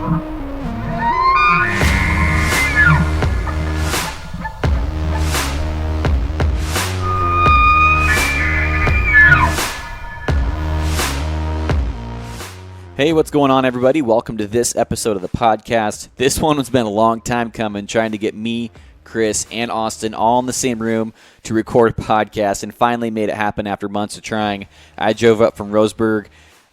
Hey, what's going on, everybody? Welcome to this episode of the podcast. This one has been a long time coming, trying to get me, Chris, and Austin all in the same room to record a podcast, and finally made it happen after months of trying. I drove up from Roseburg.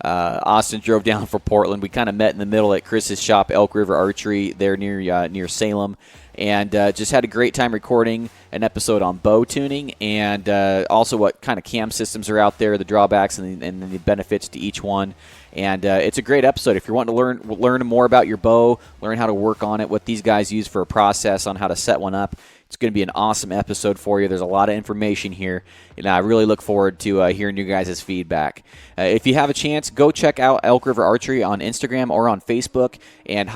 Austin drove down from Portland. We kind of met in the middle at Chris's shop, Elk River Archery, there near Salem, and just had a great time recording an episode on bow tuning and also what kind of cam systems are out there, the drawbacks and the benefits to each one. And it's a great episode. If you're wanting to learn more about your bow, learn how to work on it, what these guys use for a process on how to set one up, it's going to be an awesome episode for you. There's a lot of information here, and I really look forward to hearing you guys' feedback. If you have a chance, go check out Elk River Archery on Instagram or on Facebook, and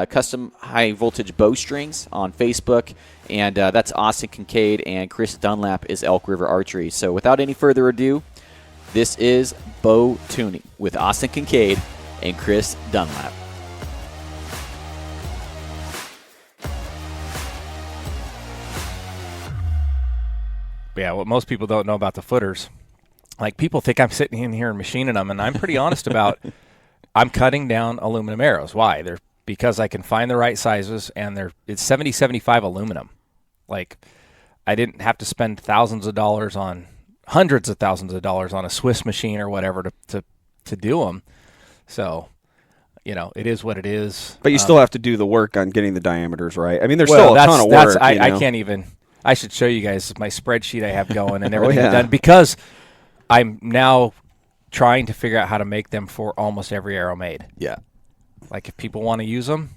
custom high voltage bowstrings on Facebook. And that's Austin Kincaid, and Chris Dunlap is Elk River Archery. So without any further ado, this is Bow Tuning with Austin Kincaid and Chris Dunlap. Yeah, what most people don't know about the footers, like people think I'm sitting in here and machining them, and I'm pretty honest about I'm cutting down aluminum arrows. Why? Because I can find the right sizes, and it's 70-75 aluminum. Like, I didn't have to spend hundreds of thousands of dollars on a Swiss machine or whatever to do them. So, it is what it is. But you still have to do the work on getting the diameters right. I mean, there's still a ton of work. I can't even. I should show you guys my spreadsheet I have going and everything I've done, because I'm now trying to figure out how to make them for almost every arrow made. Yeah. Like, if people want to use them,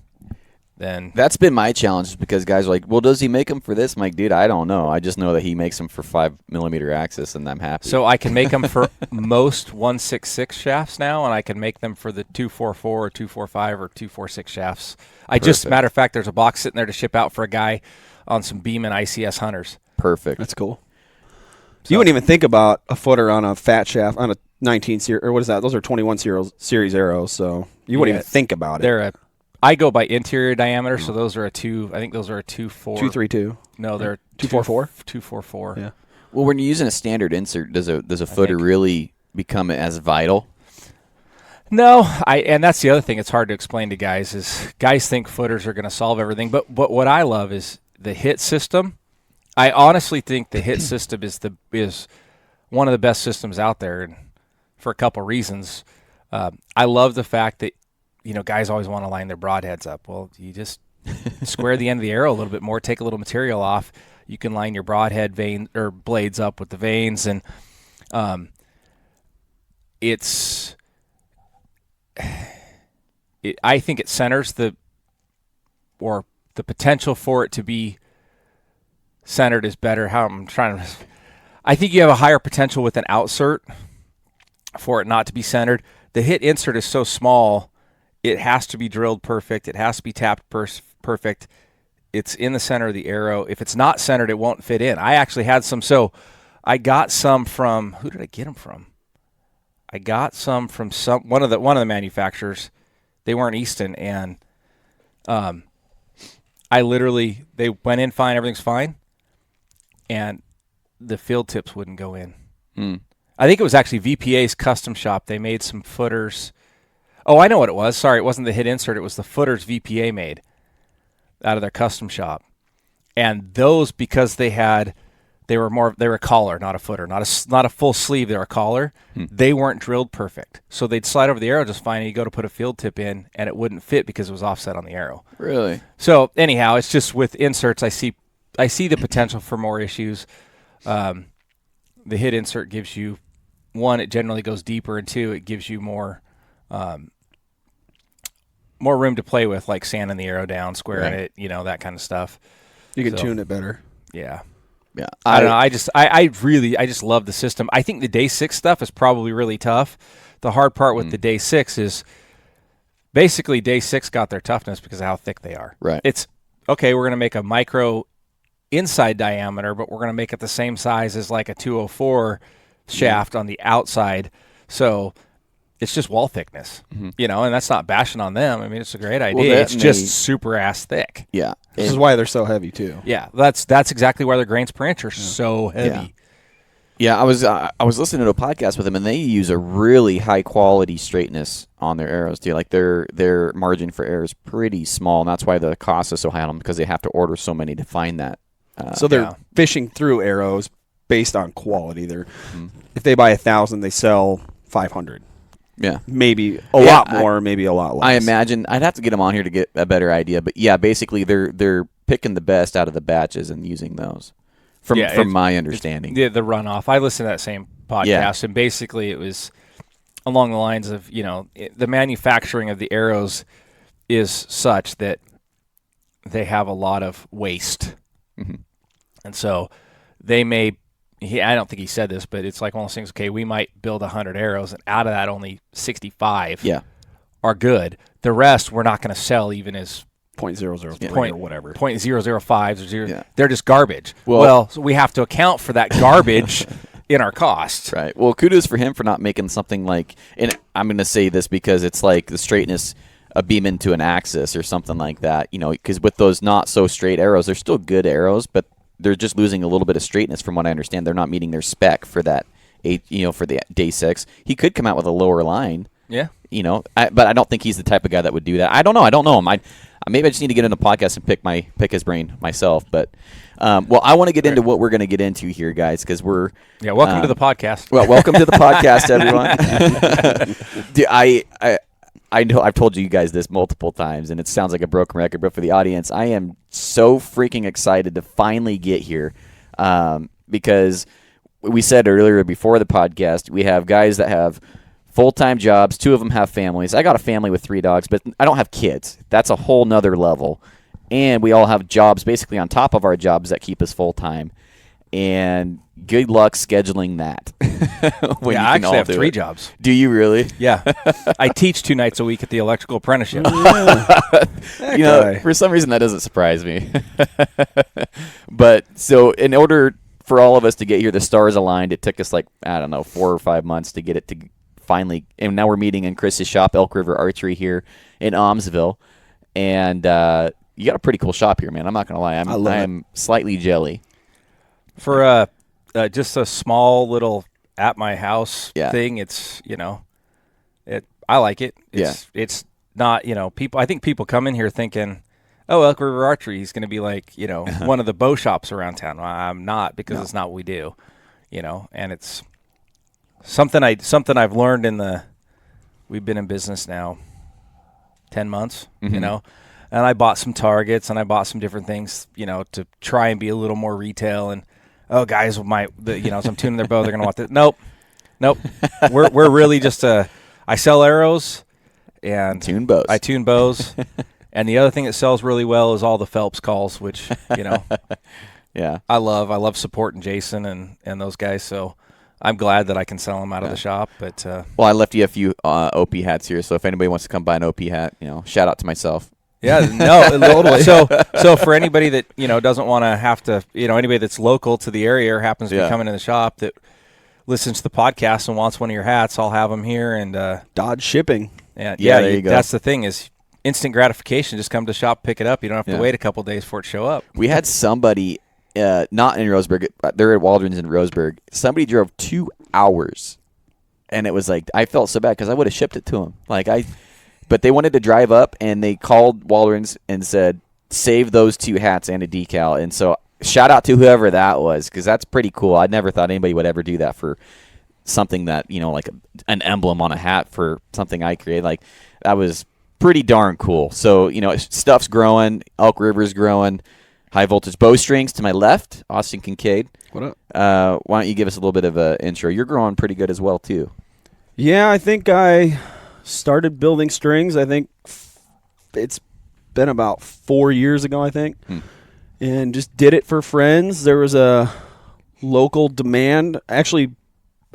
then that's been my challenge, because guys are like, well, does he make them for this? I'm like, dude, I don't know. I just know that he makes them for 5mm axis, and I'm happy. So I can make them for most 166 shafts now, and I can make them for the 244 or 245 or 246 shafts. Matter of fact, there's a box sitting there to ship out for a guy on some Beam and ICS hunters. Perfect. That's cool. So you wouldn't even think about a footer on a fat shaft on a 19 series, or what is that? Those are 21 series arrows, so you wouldn't even think about it. I go by interior diameter, so those are I think those are a 232. No, they're 244. 244. Yeah. Well, when you're using a standard insert, does a footer really become as vital? No, and that's the other thing. It's hard to explain to guys is guys think footers are going to solve everything, but what I love is the hit system. I honestly think the hit system is one of the best systems out there, and for a couple reasons. I love the fact that guys always want to line their broadheads up. Well, you just square the end of the arrow a little bit more, take a little material off. You can line your broadhead vein or blades up with the vanes, and I think it centers the potential for it to be centered is better. I think you have a higher potential with an outsert for it not to be centered. The hit insert is so small, it has to be drilled perfect. It has to be tapped perfect. It's in the center of the arrow. If it's not centered, it won't fit in. I actually had some. So I got some from, who did I get them from? I got some from one of the manufacturers. They weren't Easton, and they went in fine. Everything's fine, and the field tips wouldn't go in. I think it was actually VPA's custom shop. They made some footers. Oh, I know what it was. Sorry, it wasn't the hit insert. It was the footers VPA made out of their custom shop. And those, because they were a collar, not a footer, not a full sleeve. They were a collar. They weren't drilled perfect. So they'd slide over the arrow just fine, and you go to put a field tip in, and it wouldn't fit because it was offset on the arrow. Really? So anyhow, it's just with inserts, I see the potential for more issues. The hit insert gives you, one, it generally goes deeper, and two, it gives you more room to play with, like sanding the arrow down, squaring it, that kind of stuff. You can tune it better. Yeah. Yeah. I don't know. I just love the system. I think the day 6 stuff is probably really tough. The hard part with the day 6 is basically day 6 got their toughness because of how thick they are. Right. It's okay. We're going to make a micro inside diameter, but we're going to make it the same size as like a 204 shaft on the outside. So it's just wall thickness, and that's not bashing on them. I mean, it's a great idea. Well, it's just super ass thick. Yeah. This is why they're so heavy too. Yeah, that's exactly why their grains per inch are so heavy. Yeah, I was listening to a podcast with them, and they use a really high quality straightness on their arrows too. Like their margin for error is pretty small, and that's why the cost is so high on them, because they have to order so many to find that. So they're fishing through arrows based on quality. They're if they buy 1,000, they sell 500. Yeah, maybe a lot more, maybe a lot less. I imagine I'd have to get them on here to get a better idea, but yeah, basically they're picking the best out of the batches and using those. From my understanding. The runoff. I listened to that same podcast, and basically it was along the lines of, the manufacturing of the arrows is such that they have a lot of waste. Mm-hmm. And so they may, I don't think he said this, but it's like one of those things, okay, we might build 100 arrows, and out of that only 65 are good. The rest we're not going to sell even as .003 or whatever. .005 or 0. They're just garbage. Well, so we have to account for that garbage in our cost. Right. Well, kudos for him for not making something like, and I'm going to say this because it's like the straightness a beam into an axis or something like that, because with those not so straight arrows, they're still good arrows, but they're just losing a little bit of straightness from what I understand. They're not meeting their spec for that for the day 6. He could come out with a lower line. Yeah. But I don't think he's the type of guy that would do that. I don't know him. Maybe I just need to get in the podcast and pick his brain myself. But I want to get into what we're going to get into here, guys, because we're welcome to the podcast. Well, welcome to the podcast, everyone. Dude, I know I've told you guys this multiple times, and it sounds like a broken record, but for the audience, I am so freaking excited to finally get here, because we said earlier before the podcast, we have guys that have full-time jobs. 2 of them have families. I got a family with 3 dogs, but I don't have kids. That's a whole nother level. And we all have jobs basically on top of our jobs that keep us full-time. And good luck scheduling that. I actually have 3 jobs. Do you really? Yeah. I teach 2 nights a week at the electrical apprenticeship. For some reason that doesn't surprise me. But so in order for all of us to get here, the stars aligned. It took us 4 or 5 months to get it to finally, and now we're meeting in Chris's shop, Elk River Archery here in Almsville, and you got a pretty cool shop here, man. I'm not gonna lie, I'm slightly jelly for just a small little at my house thing. It's I like it. It's not people. I think people come in here thinking, oh, Elk River Archery, he's gonna be like one of the bow shops around town. Well, I'm not, because it's not what we do, and it's something I've learned we've been in business now 10 months, and I bought some targets and I bought some different things, to try and be a little more retail. And guys might, as I'm tuning their bow, they're gonna want this. Nope. We're really just I sell arrows and tune bows. I tune bows, and the other thing that sells really well is all the Phelps calls, which yeah, I love supporting Jason and those guys. So I'm glad that I can sell them out of the shop. But I left you a few OP hats here, so if anybody wants to come buy an OP hat, shout out to myself. Yeah, no, totally. So for anybody that doesn't want to have to, anybody that's local to the area or happens to be coming in the shop that listens to the podcast and wants one of your hats, I'll have them here. And Dodge shipping. There you go. That's the thing, is instant gratification. Just come to the shop, pick it up. You don't have to wait a couple of days for it to show up. We had somebody. Not in Roseburg. They're at Waldron's in Roseburg. Somebody drove 2 hours, and it was like I felt so bad because I would have shipped it to them. But they wanted to drive up, and they called Waldron's and said, "Save those 2 hats and a decal." And so, shout out to whoever that was, because that's pretty cool. I never thought anybody would ever do that for something that like an emblem on a hat for something I created. That was pretty darn cool. So stuff's growing. Elk River's growing. High voltage bowstrings to my left, Austin Kincaid. What up? Why don't you give us a little bit of an intro? You're growing pretty good as well, too. Yeah, I think I started building strings. I think it's been about 4 years ago, I think. And just did it for friends. There was a local demand. Actually,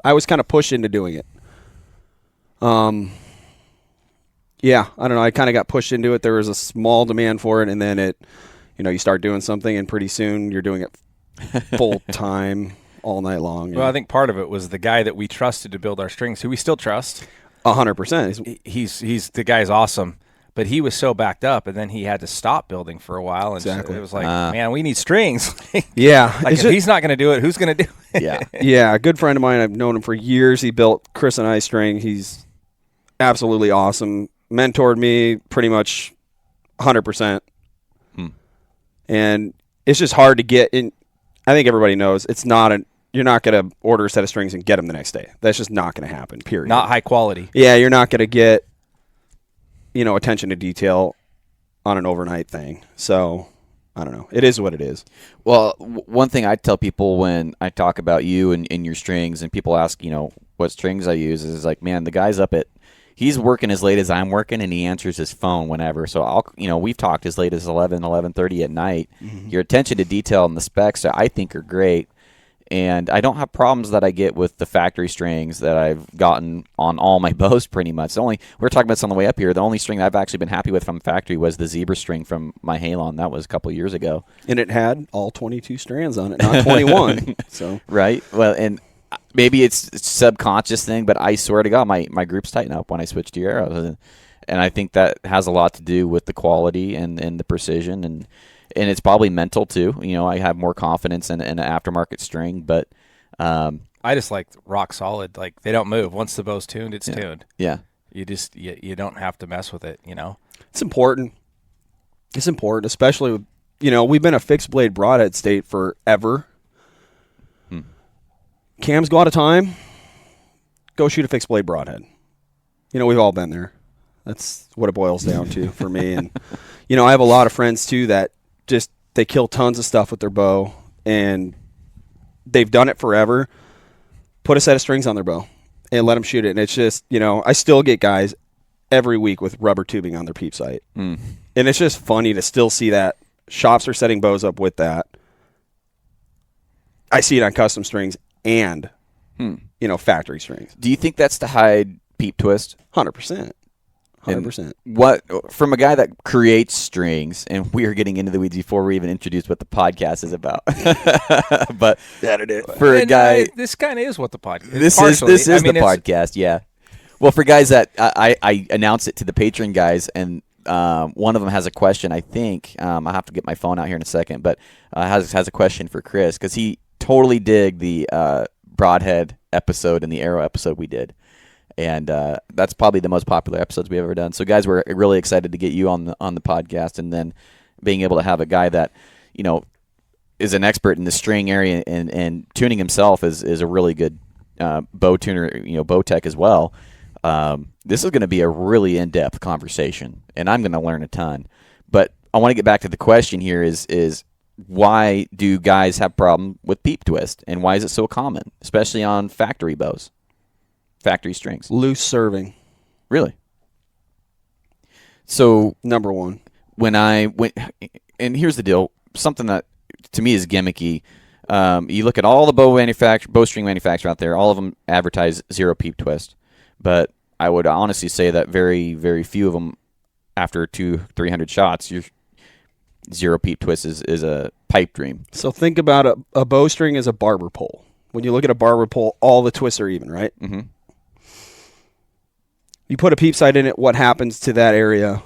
I was kind of pushed into doing it. Yeah, I don't know. I kind of got pushed into it. There was a small demand for it, and then it... you start doing something, and pretty soon you're doing it full time all night long. Well, I think part of it was the guy that we trusted to build our strings, who we still trust. 100%. He's the guy's awesome. But he was so backed up, and then he had to stop building for a while. And Exactly. so it was like, man, we need strings. Yeah. Like, if he's not going to do it, who's going to do it? Yeah. Yeah, a good friend of mine. I've known him for years. He built Chris and I string. He's absolutely awesome. Mentored me pretty much 100%. And it's just hard to get in. I think everybody knows you're not going to order a set of strings and get them the next day. That's just not going to happen, period. Not high quality. Yeah, you're not going to get, attention to detail on an overnight thing. So, I don't know. It is what it is. Well, one thing I tell people when I talk about you and your strings, and people ask, what strings I use, is like, man, the guy's he's working as late as I'm working, and he answers his phone whenever. So we've talked as late as 11:30 at night. Mm-hmm. Your attention to detail and the specs I think are great. And I don't have problems that I get with the factory strings that I've gotten on all my bows pretty much. We were talking about this on the way up here. The only string that I've actually been happy with from factory was the zebra string from my Halon. That was a couple of years ago. And it had all 22 strands on it, not 21. So right. Well, and maybe it's a subconscious thing, but I swear to God, my groups tighten up when I switch to arrows. And I think that has a lot to do with the quality and the precision, and it's probably mental too. I have more confidence in an aftermarket string, but I just like rock solid. Like, they don't move. Once the bow's tuned, it's tuned. Yeah. You just you don't have to mess with it. It's important. It's important, especially with, we've been a fixed blade broadhead state forever. Cams go out of time. Go shoot a fixed blade broadhead. We've all been there. That's what it boils down to for me. And I have a lot of friends too that just they kill tons of stuff with their bow, and they've done it forever. Put a set of strings on their bow and let them shoot it. And it's just, I still get guys every week with rubber tubing on their Peep sight. And it's just funny to still see that. Shops are setting bows up with that. I see it on custom strings and, factory strings. Do you think that's to hide Peep twist? 100%. 100%. What, from a guy that creates strings, and we are getting into the weeds before we even introduced what the podcast is about. But for a guy, this kind of is what the podcast. This is the podcast. Yeah. Well, for guys that I announce it to the Patreon guys, and one of them has a question. I think I'll have to get my phone out here in a second, but has a question for Chris, because he totally dig the broadhead episode and the arrow episode we did. And that's probably the most popular episodes we've ever done. So, guys, we're really excited to get you on the podcast, and then being able to have a guy that, is an expert in the string area and tuning himself is a really good bow tuner, bow tech as well. This is going to be a really in-depth conversation, and I'm going to learn a ton. But I want to get back to the question here is why do guys have problem with Peep twist, and why is it so common, especially on factory bows? Factory strings. Loose serving. Really? So, number one. When I went, and here's the deal, something that to me is gimmicky. You look at all the bowstring manufacturers out there, all of them advertise zero Peep twist. But I would honestly say that very, very few of them, after 200-300 shots, your zero Peep twist is a pipe dream. So think about a bowstring as a barber pole. When you look at a barber pole, all the twists are even, right? Mm-hmm. You put a Peep sight in it, what happens to that area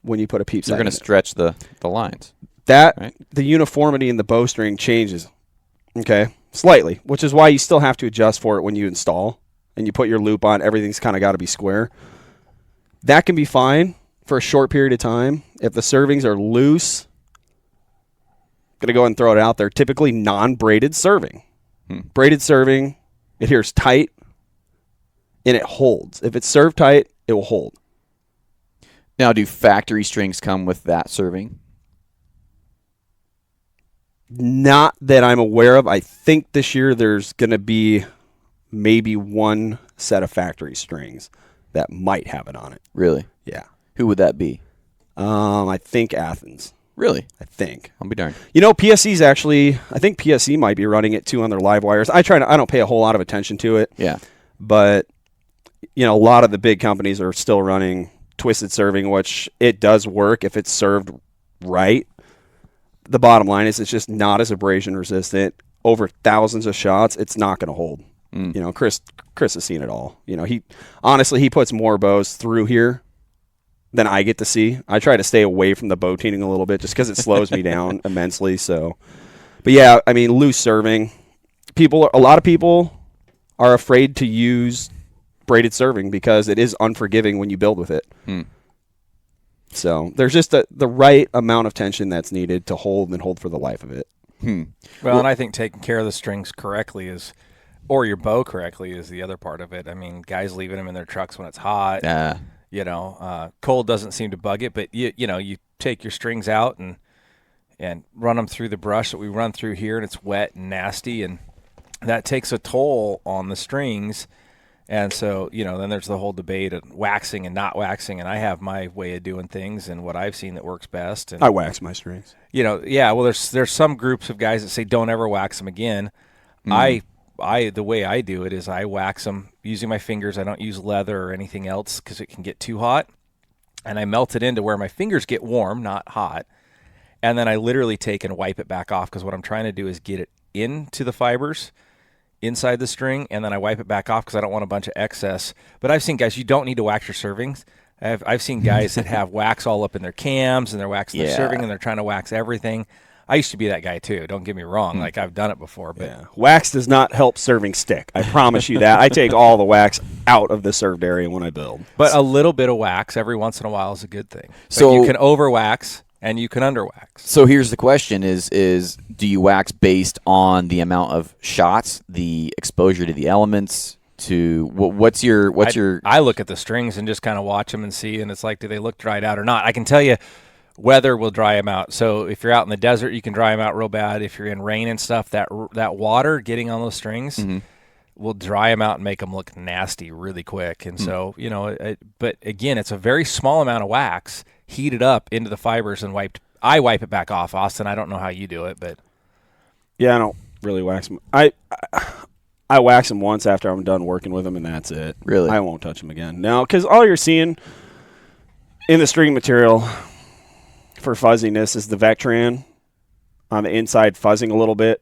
when you put a Peep sight in it? You're going to stretch the lines. The uniformity in the bowstring changes, okay, slightly, which is why you still have to adjust for it when you install and you put your loop on. Everything's kind of got to be square. That can be fine for a short period of time. If the servings are loose, I'm going to go ahead and throw it out there. Typically non-braided serving. Braided serving, it adheres tight, and it holds. If it's served tight, it will hold. Now, do factory strings come with that serving? Not that I'm aware of. I think this year there's going to be maybe one set of factory strings that might have it on it. Really? Yeah. Who would that be? I think Athens. Really? I think. I'll be darned. PSE's actually, I think PSE might be running it too on their live wires. I don't pay a whole lot of attention to it. Yeah. But, a lot of the big companies are still running twisted serving, which it does work if it's served right. The bottom line is it's just not as abrasion resistant. Over thousands of shots, it's not going to hold. You know, Chris has seen it all. You know, he puts more bows through here than I get to see. I try to stay away from the bow tuning a little bit just because it slows me down immensely. So, but yeah, I mean, loose serving. A lot of people are afraid to use braided serving because it is unforgiving when you build with it. So there's just the right amount of tension that's needed to hold for the life of it. Well, and I think taking care of the strings correctly or your bow correctly is the other part of it. I mean, guys leaving them in their trucks when it's hot. You know, cold doesn't seem to bug it, but you take your strings out and run them through the brush that we run through here, and it's wet and nasty, and that takes a toll on the strings. And so, then there's the whole debate of waxing and not waxing, and I have my way of doing things and what I've seen that works best. And I wax my strings. Well, there's some groups of guys that say don't ever wax them again. The way I do it is I wax them using my fingers. I don't use leather or anything else because it can get too hot. And I melt it into where my fingers get warm, not hot. And then I literally take and wipe it back off because what I'm trying to do is get it into the fibers inside the string, and then I wipe it back off because I don't want a bunch of excess. But I've seen guys, you don't need to wax your servings. I've seen guys that have wax all up in their cams, and they're waxing their serving, and they're trying to wax everything. I used to be that guy too. Don't get me wrong. Like, I've done it before. But wax does not help serving stick. I promise you that. I take all the wax out of the served area when I build. But a little bit of wax every once in a while is a good thing. So you can over wax and you can under wax. So here's the question: is do you wax based on the amount of shots, the exposure to the elements? What's your? I look at the strings and just kind of watch them and see, and it's like, do they look dried out or not? I can tell you, weather will dry them out. So if you're out in the desert, you can dry them out real bad. If you're in rain and stuff, that water getting on those strings will dry them out and make them look nasty really quick. And so but again, it's a very small amount of wax heated up into the fibers and I wipe it back off. Austin, I don't know how you do it, but yeah, I don't really wax them. I wax them once after I'm done working with them, and that's it. Really? I won't touch them again. No, because all you're seeing in the string material for fuzziness is the Vectran on the inside fuzzing a little bit.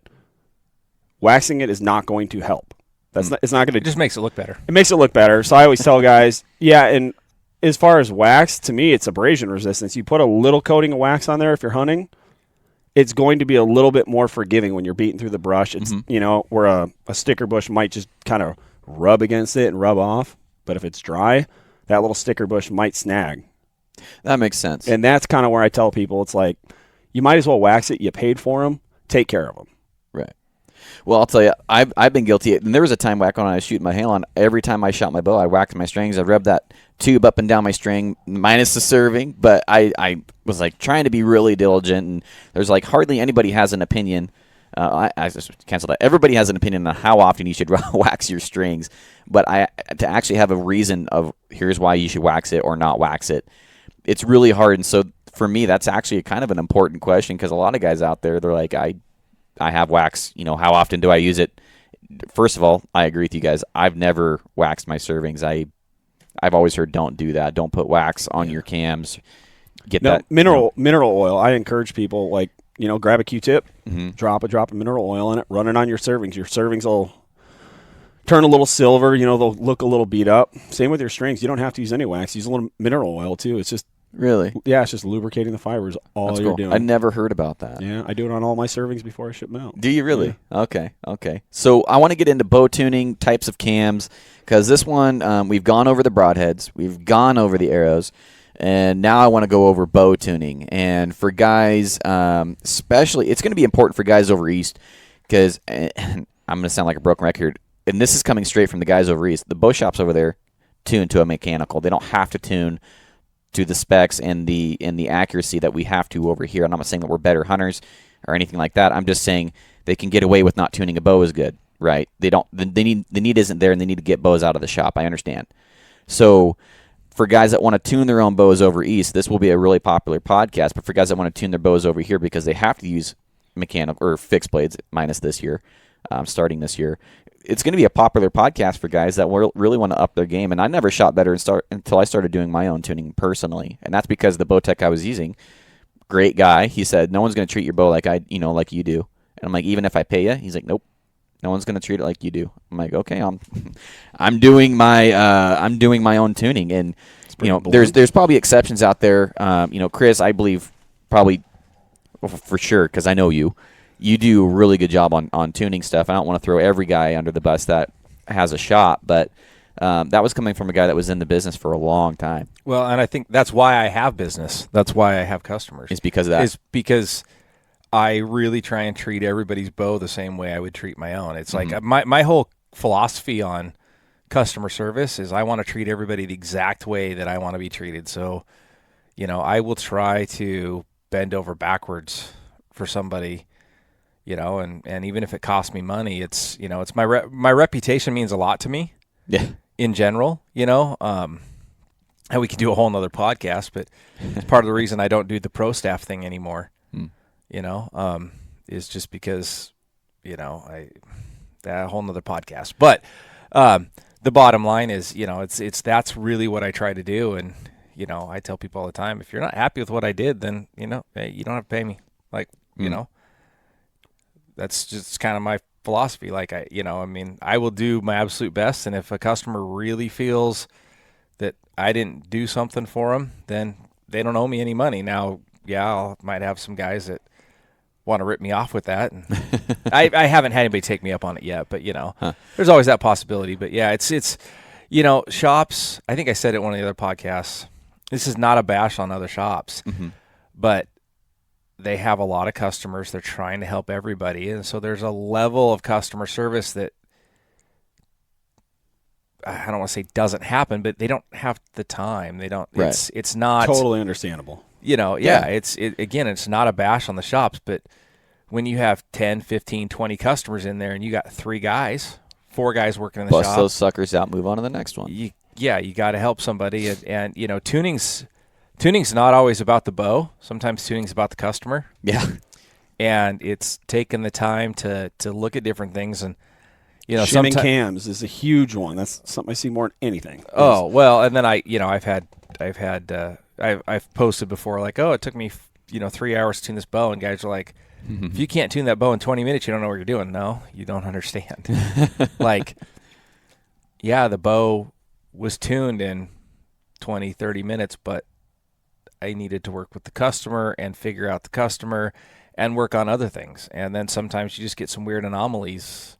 Waxing it is not going to help. It's not going to. It just makes it look better. It makes it look better. So I always tell guys, and as far as wax, to me, it's abrasion resistance. You put a little coating of wax on there if you're hunting, it's going to be a little bit more forgiving when you're beating through the brush. It's where a sticker bush might just kind of rub against it and rub off. But if it's dry, that little sticker bush might snag. That makes sense. And that's kind of where I tell people, it's like, you might as well wax it. You paid for them. Take care of them. Right. Well, I'll tell you, I've been guilty. And there was a time back when I was shooting my Halon, every time I shot my bow, I waxed my strings. I rubbed that tube up and down my string, minus the serving. But I was like trying to be really diligent. And there's like hardly anybody has an opinion. I just cancel that. Everybody has an opinion on how often you should wax your strings. But to actually have a reason of here's why you should wax it or not wax it, it's really hard. And so for me, that's actually kind of an important question because a lot of guys out there, they're like, I have wax, how often do I use it? First of all, I agree with you guys. I've never waxed my servings. I've always heard don't do that. Don't put wax on your cams. Mineral oil. I encourage people, grab a Q-tip, drop a drop of mineral oil in it, run it on your servings. Your servings will turn a little silver, they'll look a little beat up. Same with your strings. You don't have to use any wax. Use a little mineral oil too. It's just really, it's just lubricating the fibers. That's you're doing. I never heard about that. Yeah, I do it on all my servings before I ship them out. Do you really? Yeah. Okay. So I want to get into bow tuning, types of cams, because this one we've gone over the broadheads, we've gone over the arrows, and now I want to go over bow tuning. And for guys, especially, it's going to be important for guys over east because I'm going to sound like a broken record. And this is coming straight from the guys over east. The bow shops over there tune to a mechanical. They don't have to tune to the specs and the accuracy that we have to over here. And I'm not saying that we're better hunters or anything like that. I'm just saying they can get away with not tuning a bow as good, right? They don't. The need isn't there, and they need to get bows out of the shop. I understand. So for guys that want to tune their own bows over east, this will be a really popular podcast. But for guys that want to tune their bows over here because they have to use mechanical or fixed blades, minus this year, starting this year, it's going to be a popular podcast for guys that really want to up their game. And I never shot better until I started doing my own tuning personally. And that's because the bow tech I was using, great guy. He said, no one's going to treat your bow like like you do. And I'm like, even if I pay you? He's like, nope. No one's going to treat it like you do. I'm like, okay, I'm doing my own tuning, and there's probably exceptions out there. Chris, I believe probably for sure, because I know you do a really good job on tuning stuff. I don't want to throw every guy under the bus that has a shop, but that was coming from a guy that was in the business for a long time. Well, and I think that's why I have business. That's why I have customers. It's because of that. It's because I really try and treat everybody's bow the same way I would treat my own. It's like my whole philosophy on customer service is I want to treat everybody the exact way that I want to be treated. So, I will try to bend over backwards for somebody, and even if it costs me money, it's my reputation means a lot to me. Yeah. In general, and we could do a whole nother podcast, but it's part of the reason I don't do the pro staff thing anymore. Is just because, that whole nother podcast. But the bottom line is, that's really what I try to do. And, I tell people all the time, if you're not happy with what I did, then, hey, you don't have to pay me. Like, that's just kind of my philosophy. Like, I will do my absolute best. And if a customer really feels that I didn't do something for them, then they don't owe me any money. Now, I might have some guys that want to rip me off with that. And I haven't had anybody take me up on it yet, but there's always that possibility. But yeah, it's shops. I think I said it in one of the other podcasts. This is not a bash on other shops, but they have a lot of customers. They're trying to help everybody, and so there's a level of customer service that I don't want to say doesn't happen, but they don't have the time. They don't. Right. It's not totally understandable. It's not a bash on the shops, but when you have 10, 15, 20 customers in there and you got 4 guys working in the shop. Bust those suckers out, move on to the next one. You got to help somebody. And tuning's not always about the bow. Sometimes tuning's about the customer. Yeah. And it's taking the time to look at different things. And, shimming cams is a huge one. That's something I see more than anything. Oh, well, and then I've posted before, like, it took me, 3 hours to tune this bow, and guys are like, if you can't tune that bow in 20 minutes, you don't know what you're doing. No, you don't understand. Like, the bow was tuned in 20, 30 minutes, but I needed to work with the customer and figure out the customer and work on other things. And then sometimes you just get some weird anomalies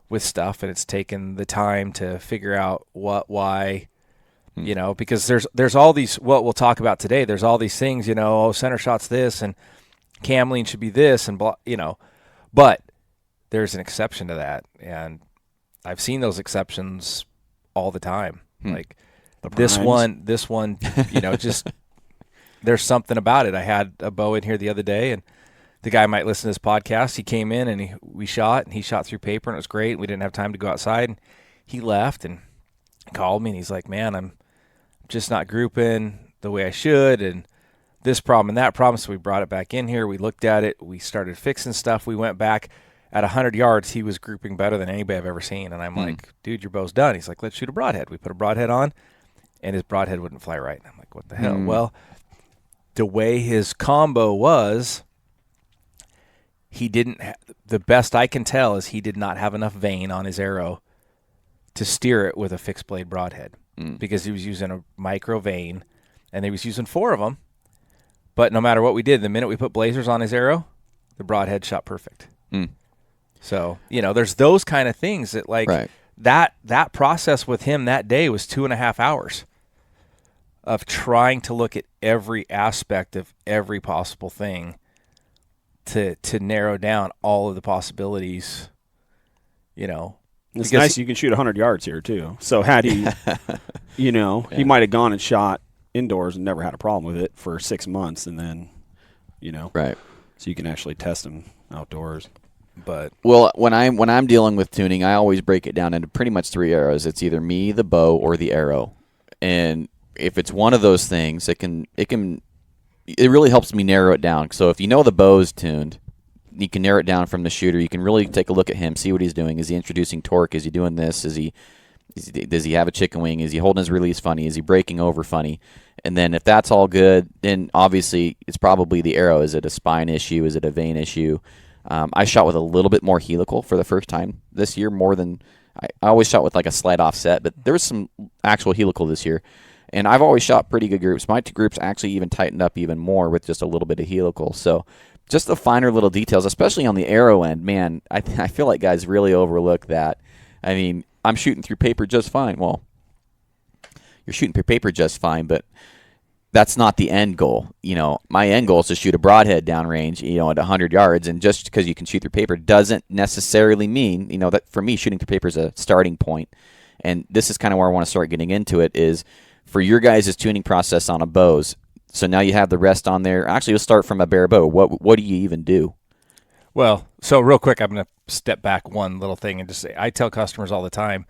with stuff, and it's taken the time to figure out why, because there's all these, what we'll talk about today, there's all these things, center shot's this and cam lean should be this and blah, but there's an exception to that. And I've seen those exceptions all the time. Like this one, just there's something about it. I had a bow in here the other day, and the guy might listen to this podcast. He came in and he shot through paper, and it was great. We didn't have time to go outside, and he left and called me, and he's like, man, I'm just not grouping the way I should, and this problem and that problem. So we brought it back in here. We looked at it. We started fixing stuff. We went back at 100 yards. He was grouping better than anybody I've ever seen. And I'm like, dude, your bow's done. He's like, let's shoot a broadhead. We put a broadhead on, and his broadhead wouldn't fly right. And I'm like, what the hell? Well, the way his combo was, he didn't the best I can tell is he did not have enough vane on his arrow to steer it with a fixed blade broadhead, because he was using a micro vane, and he was using 4 of them. But no matter what we did, the minute we put blazers on his arrow, the broadhead shot perfect. So, there's those kind of things that, like, that process with him that day was 2.5 hours of trying to look at every aspect of every possible thing to narrow down all of the possibilities, It's nice you can shoot 100 yards here, too. So had he, he might have gone and shot indoors and never had a problem with it for 6 months, and then, Right. So you can actually test them outdoors. But when I'm dealing with tuning, I always break it down into pretty much 3 arrows. It's either me, the bow, or the arrow. And if it's one of those things, it really helps me narrow it down. So if the bow's tuned, you can narrow it down from the shooter. You can really take a look at him, see what he's doing. Is he introducing torque? Is he doing this? Does he have a chicken wing? Is he holding his release funny? Is he breaking over funny? And then if that's all good, then obviously it's probably the arrow. Is it a spine issue? Is it a vane issue? I shot with a little bit more helical for the first time this year, more than I always shot with like a slight offset, but there was some actual helical this year. And I've always shot pretty good groups. My 2 groups actually even tightened up even more with just a little bit of helical. So just the finer little details, especially on the arrow end, man, I feel like guys really overlook that. I mean, I'm shooting through paper just fine. Well, you're shooting through paper just fine, but that's not the end goal. My end goal is to shoot a broadhead downrange, at 100 yards. And just because you can shoot through paper doesn't necessarily mean, that for me, shooting through paper is a starting point. And this is kind of where I want to start getting into it is for your guys' tuning process on a bows. So now you have the rest on there. Actually, let's start from a bare bow. What do you even do? Well, so real quick, I'm going to step back one little thing and just say, I tell customers all the time,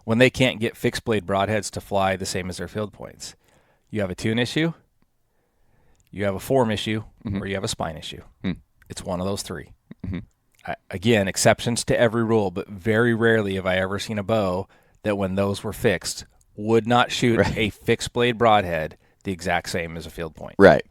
when they can't get fixed blade broadheads to fly the same as their field points, you have a tune issue, you have a form issue, or you have a spine issue. It's one of those 3. Again, exceptions to every rule, but very rarely have I ever seen a bow that when those were fixed would not shoot a fixed blade broadhead the exact same as a field point. Right.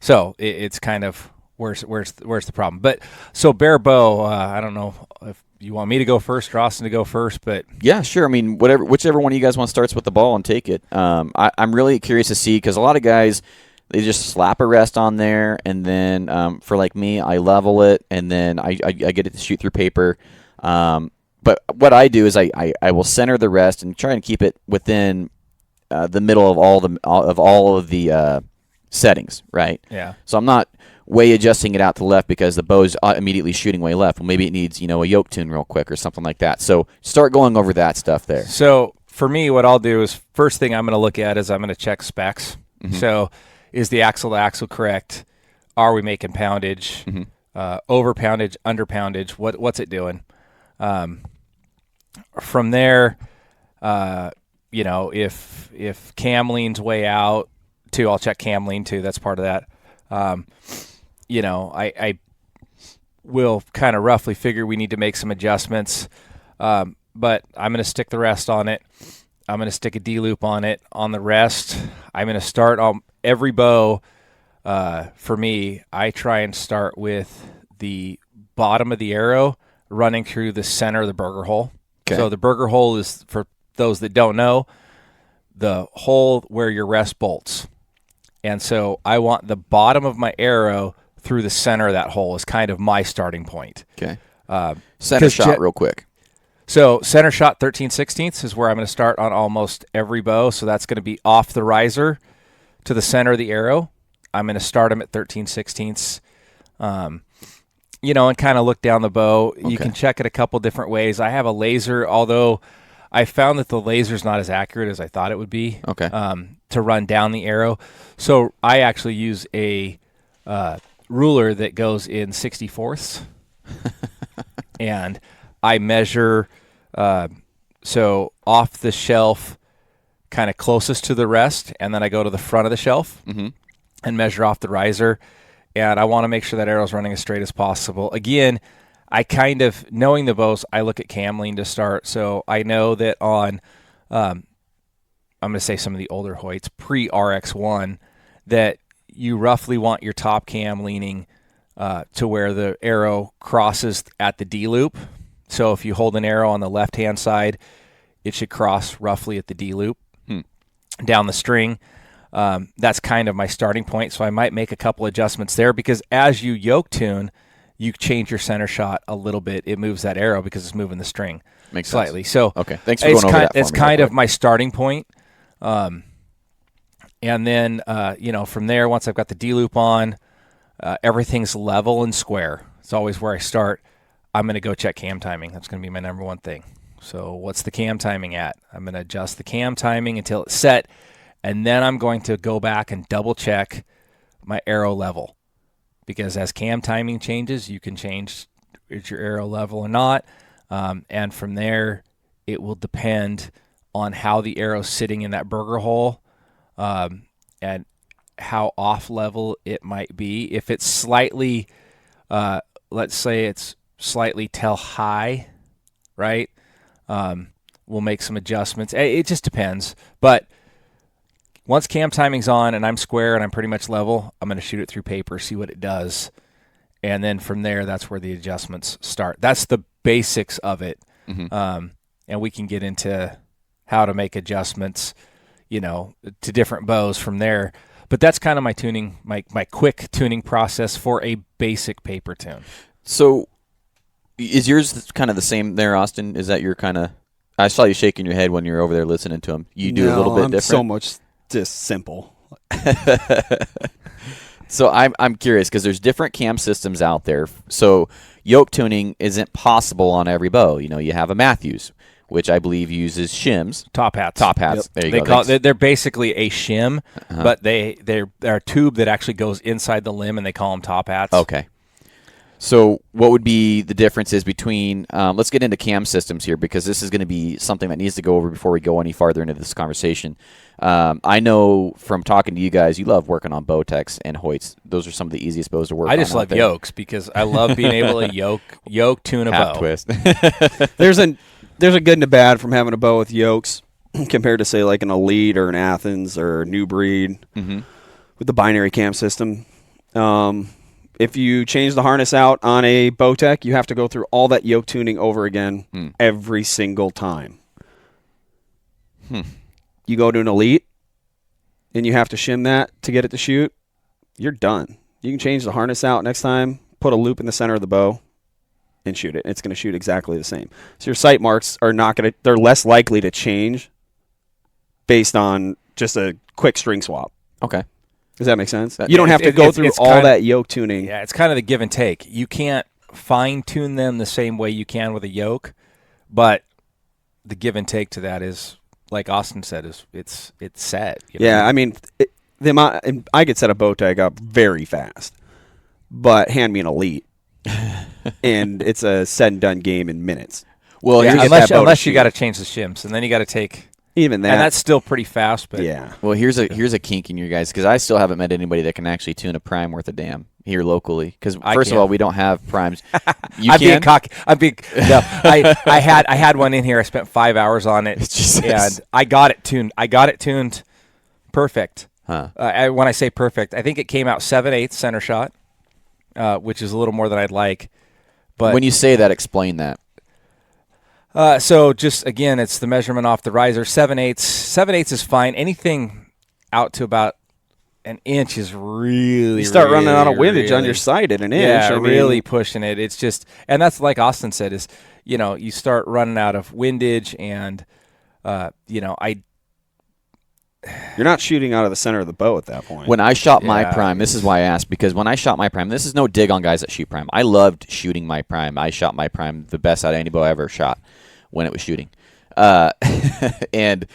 So it's kind of where's the problem. But so bare bow, I don't know if you want me to go first or Austin to go first, but yeah, sure. I mean, whichever one of you guys want starts with the ball and take it. I'm really curious to see because a lot of guys they just slap a rest on there, and then for like me, I level it, and then I get it to shoot through paper. But what I do is I will center the rest and try and keep it within the middle of all of the settings, right? Yeah. So I'm not way adjusting it out to left because the bow's immediately shooting way left. Well, maybe it needs a yoke tune real quick or something like that. So start going over that stuff there. So for me, what I'll do is first thing I'm going to look at is I'm going to check specs. So is the axle to axle correct? Are we making poundage? Over poundage, under poundage? What's it doing? From there, if cam lean's way out too, I'll check cam lean too. That's part of that. I will kind of roughly figure we need to make some adjustments. But I'm going to stick the rest on it. I'm going to stick a D-loop on it. On the rest, I'm going to start on every bow. For me, I try and start with the bottom of the arrow running through the center of the burger hole. Okay. So the burger hole is, for those that don't know, the hole where your rest bolts. And so I want the bottom of my arrow through the center of that hole is kind of my starting point. Okay. Center shot real quick. So center shot 13/16 is where I'm going to start on almost every bow. So that's going to be off the riser to the center of the arrow. I'm going to start them at 13/16. And kind of look down the bow. Okay. You can check it a couple different ways. I have a laser, although I found that the laser's not as accurate as I thought it would be. Okay. To run down the arrow. So I actually use a ruler that goes in 64ths. And I measure, so off the shelf, kind of closest to the rest, and then I go to the front of the shelf and measure off the riser. And I want to make sure that arrow's running as straight as possible. Again, I kind of, knowing the bows, I look at cam lean to start. So I know that on, I'm going to say some of the older Hoyts, pre-RX1, that you roughly want your top cam leaning to where the arrow crosses at the D-loop. So if you hold an arrow on the left-hand side, it should cross roughly at the D-loop down the string. That's kind of my starting point. So I might make a couple adjustments there because as you yoke tune, you change your center shot a little bit. It moves that arrow because it's moving the string slightly. Sense. So okay, thanks for going over that. It's kind of my starting point. And then, from there, once I've got the D-loop on, everything's level and square. It's always where I start. I'm going to go check cam timing. That's going to be my number one thing. So what's the cam timing at? I'm going to adjust the cam timing until it's set, and then I'm going to go back and double check my arrow level. Because as cam timing changes, you can change is your arrow level or not. And from there, it will depend on how the arrow's sitting in that burger hole and how off level it might be. If it's slightly, let's say it's slightly tail high, right? We'll make some adjustments. It just depends. But once cam timing's on and I'm square and I'm pretty much level, I'm going to shoot it through paper, see what it does. and then from there, that's where the adjustments start. That's the basics of it. And we can get into how to make adjustments, to different bows from there. But that's kind of my tuning, my quick tuning process for a basic paper tune. So is yours kind of the same there, Austin? Is that your kind of... I saw you shaking your head when you were over there listening to him. You do a little bit different? So much just simple. So I'm curious because there's different cam systems out there. So yoke tuning isn't possible on every bow. You have a Matthews, which I believe uses shims. Top hats. Yep. There you go. They're basically a shim, but they're a tube that actually goes inside the limb, and they call them top hats. Okay. So what would be the differences between, let's get into cam systems here because this is going to be something that needs to go over before we go any farther into this conversation. I know from talking to you guys, you love working on Bowtechs and Hoyts. Those are some of the easiest bows to work on. I just love yokes because I love being able to yoke tune a bow. Twist. There's a good and a bad from having a bow with yokes compared to, say, like an Elite or an Athens or a New Breed with the binary cam system. If you change the harness out on a Bowtech, you have to go through all that yoke tuning over again every single time. You go to an Elite, and you have to shim that to get it to shoot, you're done. You can change the harness out next time, put a loop in the center of the bow, and shoot it. It's going to shoot exactly the same. So your sight marks are they're less likely to change based on just a quick string swap. Okay. Does that make sense? You don't have to go through all that yoke tuning. Yeah, it's kind of the give and take. You can't fine-tune them the same way you can with a yoke, but the give and take to that is, like Austin said, it's set. Yeah, I mean, the amount I could set a Bowtech up very fast, but hand me an Elite, and it's a said and done game in minutes. Well, unless you got to change the shims, and then you got to take... Even that, and that's still pretty fast, but yeah. Well, here's a kink in you guys because I still haven't met anybody that can actually tune a prime worth a damn here locally. Because first of all, we don't have primes. I'm being cocky. No, I had one in here. I spent 5 hours on it, and I got it tuned. Perfect. Huh. When I say perfect, I think it came out 7/8 center shot, which is a little more than I'd like. But when you say that, explain that. So just, again, it's the measurement off the riser. 7/8. 7/8 is fine. Anything out to about an inch is really, you start running out of windage really, on your sight at an inch. Yeah, really pushing it. It's just, and that's like Austin said, is, you start running out of windage and, you're not shooting out of the center of the bow at that point. When I shot my prime, this is why I asked, because when I shot my prime, this is no dig on guys that shoot prime. I loved shooting my prime. I shot my prime the best out of any bow I ever shot when it was shooting. And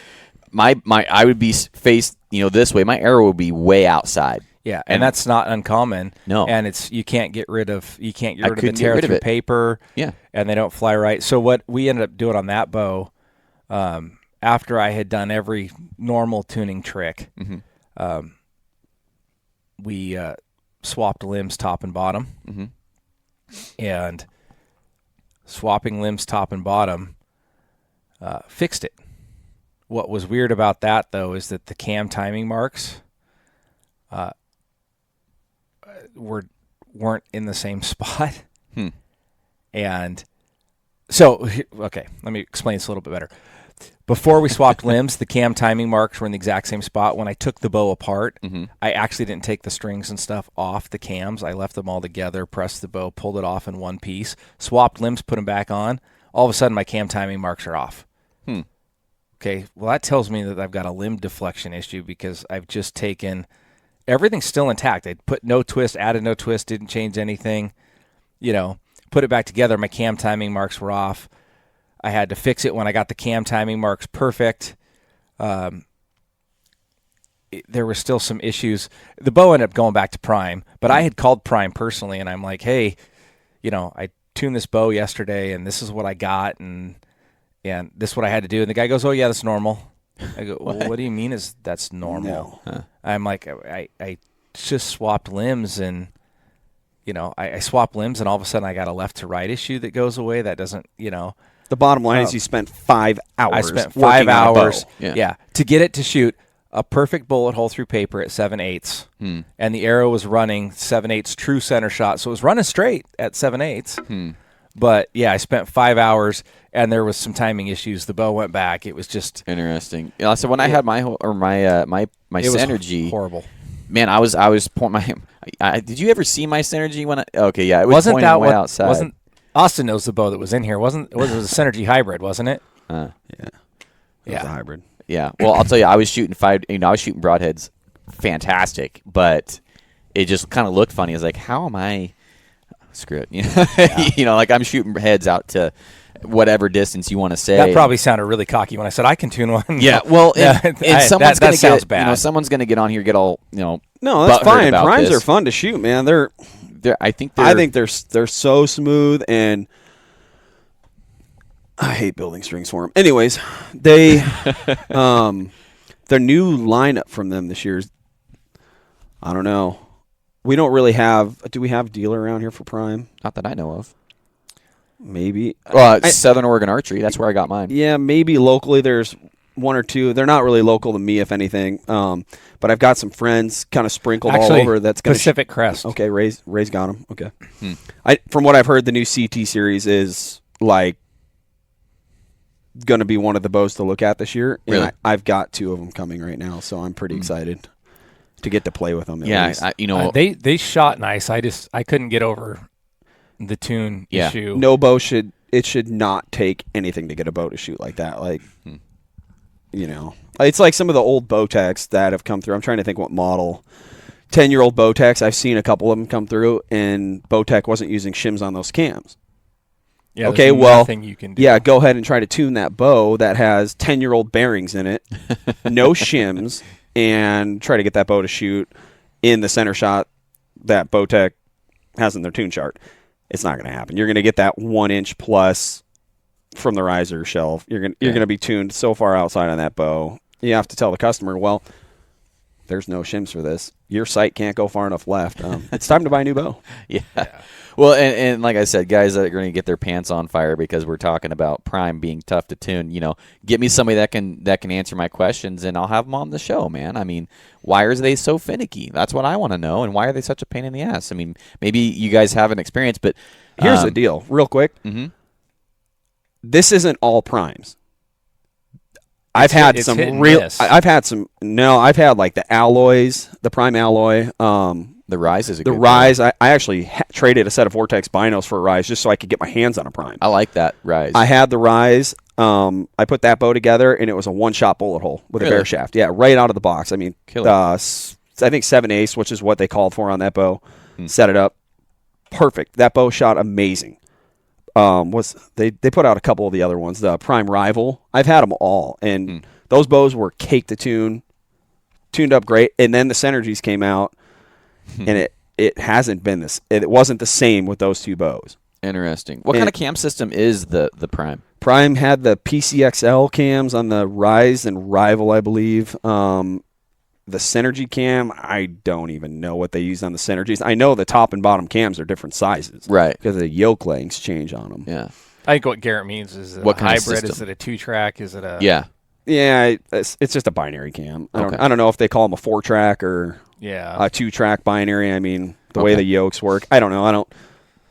I would be faced, this way. My arrow would be way outside. Yeah, and that's not uncommon. No. And you can't get rid of the tear through it. paper. Yeah. And they don't fly right. So what we ended up doing on that bow, after I had done every normal tuning trick, we swapped limbs top and bottom. And swapping limbs top and bottom fixed it. What was weird about that, though, is that the cam timing marks weren't in the same spot. And so, okay, let me explain this a little bit better. Before we swapped limbs, the cam timing marks were in the exact same spot. When I took the bow apart, I actually didn't take the strings and stuff off the cams. I left them all together, pressed the bow, pulled it off in one piece, swapped limbs, put them back on. All of a sudden, my cam timing marks are off. Okay, well, that tells me that I've got a limb deflection issue because I've just taken – everything's still intact. I put no twist, added no twist, didn't change anything. Put it back together. My cam timing marks were off. I had to fix it when I got the cam timing marks perfect. There were still some issues. The bow ended up going back to prime, but I had called prime personally, and I'm like, hey, I tuned this bow yesterday, and this is what I got, and this is what I had to do. And the guy goes, oh, yeah, that's normal. I go, well, what do you mean that's normal? No. I'm like, I just swapped limbs, and, I swapped limbs, and all of a sudden I got a left to right issue that goes away. That doesn't, The bottom line is you spent 5 hours. I spent 5 hours, to get it to shoot a perfect bullet hole through paper at 7/8, and the arrow was running 7/8 true center shot, so it was running straight at 7/8. But yeah, I spent 5 hours, and there was some timing issues. The bow went back. It was just interesting. So when I had my Synergy, horrible. Man, I was pointing my. Did you ever see my Synergy when? Okay, yeah, it was Wasn't pointing that way what? outside. Wasn't Austin knows the bow that was in here? It was a Synergy hybrid, wasn't it? Yeah. It was a hybrid. Yeah. Well, I'll tell you, I was shooting I was shooting broadheads, fantastic, but it just kind of looked funny. I was like, how am I? Screw it. You know, like I'm shooting heads out to whatever distance you want to say. That probably sounded really cocky when I said I can tune one. Yeah. Well, and someone's going to sounds get. bad. You know, someone's going to get on here, get all No, that's fine. Primes this. are fun to shoot, man. I think they're so smooth, and I hate building strings for them. Anyways, they their new lineup from them this year is, I don't know. We don't really have. Do we have dealer around here for Prime? Not that I know of. Maybe. Southern Oregon Archery. That's where I got mine. Yeah, maybe locally there's one or two. They're not really local to me, if anything. But I've got some friends kind of sprinkled all over. That's going Pacific Crest. Okay, Ray's got them. Okay. From what I've heard, the new CT series is like going to be one of the bows to look at this year. Really? And I've got 2 of them coming right now, so I'm pretty excited to get to play with them. Yeah, they shot nice. I couldn't get over the tune issue. No bow should not take anything to get a bow to shoot like that. Like, it's like some of the old Bowtechs that have come through. I'm trying to think what model. 10-year-old Bowtechs. I've seen a couple of them come through, and Bowtech wasn't using shims on those cams. Yeah, okay, nothing you can do. Yeah, go ahead and try to tune that bow that has 10-year-old bearings in it, no shims, and try to get that bow to shoot in the center shot that Bowtech has in their tune chart. It's not going to happen. You're going to get that 1 inch plus from the riser shelf. You're going to be tuned so far outside on that bow. You have to tell the customer, well, there's no shims for this. Your sight can't go far enough left. It's time to buy a new bow. Yeah. Well, and like I said, guys that are going to get their pants on fire because we're talking about Prime being tough to tune. Get me somebody that can answer my questions, and I'll have them on the show, man. I mean, why are they so finicky? That's what I want to know. And why are they such a pain in the ass? I mean, maybe you guys have an experience, but here's the deal, real quick. Mm-hmm. This isn't all Primes. I've had like the alloys, the Prime alloy. The Rise is a good Rise. I actually traded a set of Vortex binos for a Rise just so I could get my hands on a Prime. I like that Rise. I had the Rise. I put that bow together, and it was a one-shot bullet hole with a bare shaft. Yeah, right out of the box. I mean, I think 7/8, which is what they called for on that bow. Set it up. Perfect. That bow shot amazing. They put out a couple of the other ones. The Prime Rival. I've had them all, and those bows were cake to tune, tuned up great. And then the Synergies came out, and it hasn't been this. It wasn't the same with those 2 bows. Interesting. What kind of cam system is the Prime? Prime had the PCXL cams on the Rise and Rival, I believe. The Synergy cam, I don't even know what they use on the Synergies. I know the top and bottom cams are different sizes. Right. Because the yoke lengths change on them. Yeah. I think what Garrett means is it what a hybrid? Is it a 2-track? Is it a... Yeah. Yeah, it's just a binary cam. I don't know if they call them a 4-track or a 2-track binary. I mean, the way the yokes work. I don't know. I don't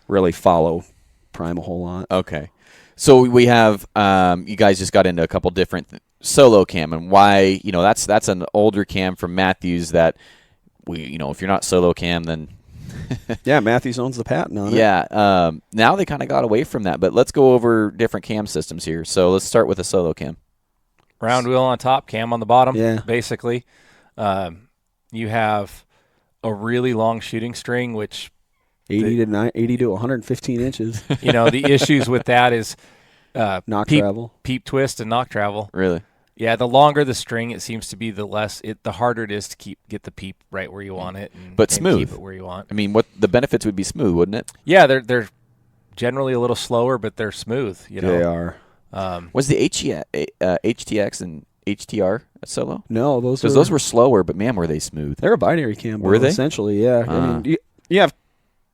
really follow Prime a whole lot. Okay. So we have you guys just got into a couple different solo cam, and why, that's an older cam from Matthews that if you're not solo cam, then yeah, Matthews owns the patent on it. Yeah. Now they kind of got away from that, but let's go over different cam systems here. So let's start with a solo cam. Round wheel on top, cam on the bottom. Yeah. Basically, you have a really long shooting string, which 80 to 115 inches. The issues with that is travel, peep twist, and knock travel. Really? Yeah, the longer the string, it seems to be the harder it is to get the peep right where you want it. But smooth. Keep it where you want. I mean, what the benefits would be smooth, wouldn't it? Yeah, they're generally a little slower, but they're smooth. They are. Was the HTX and HTR a solo? No, those were slower, but man, were they smooth? They're a binary cam. Were they? Essentially, yeah. I mean, you have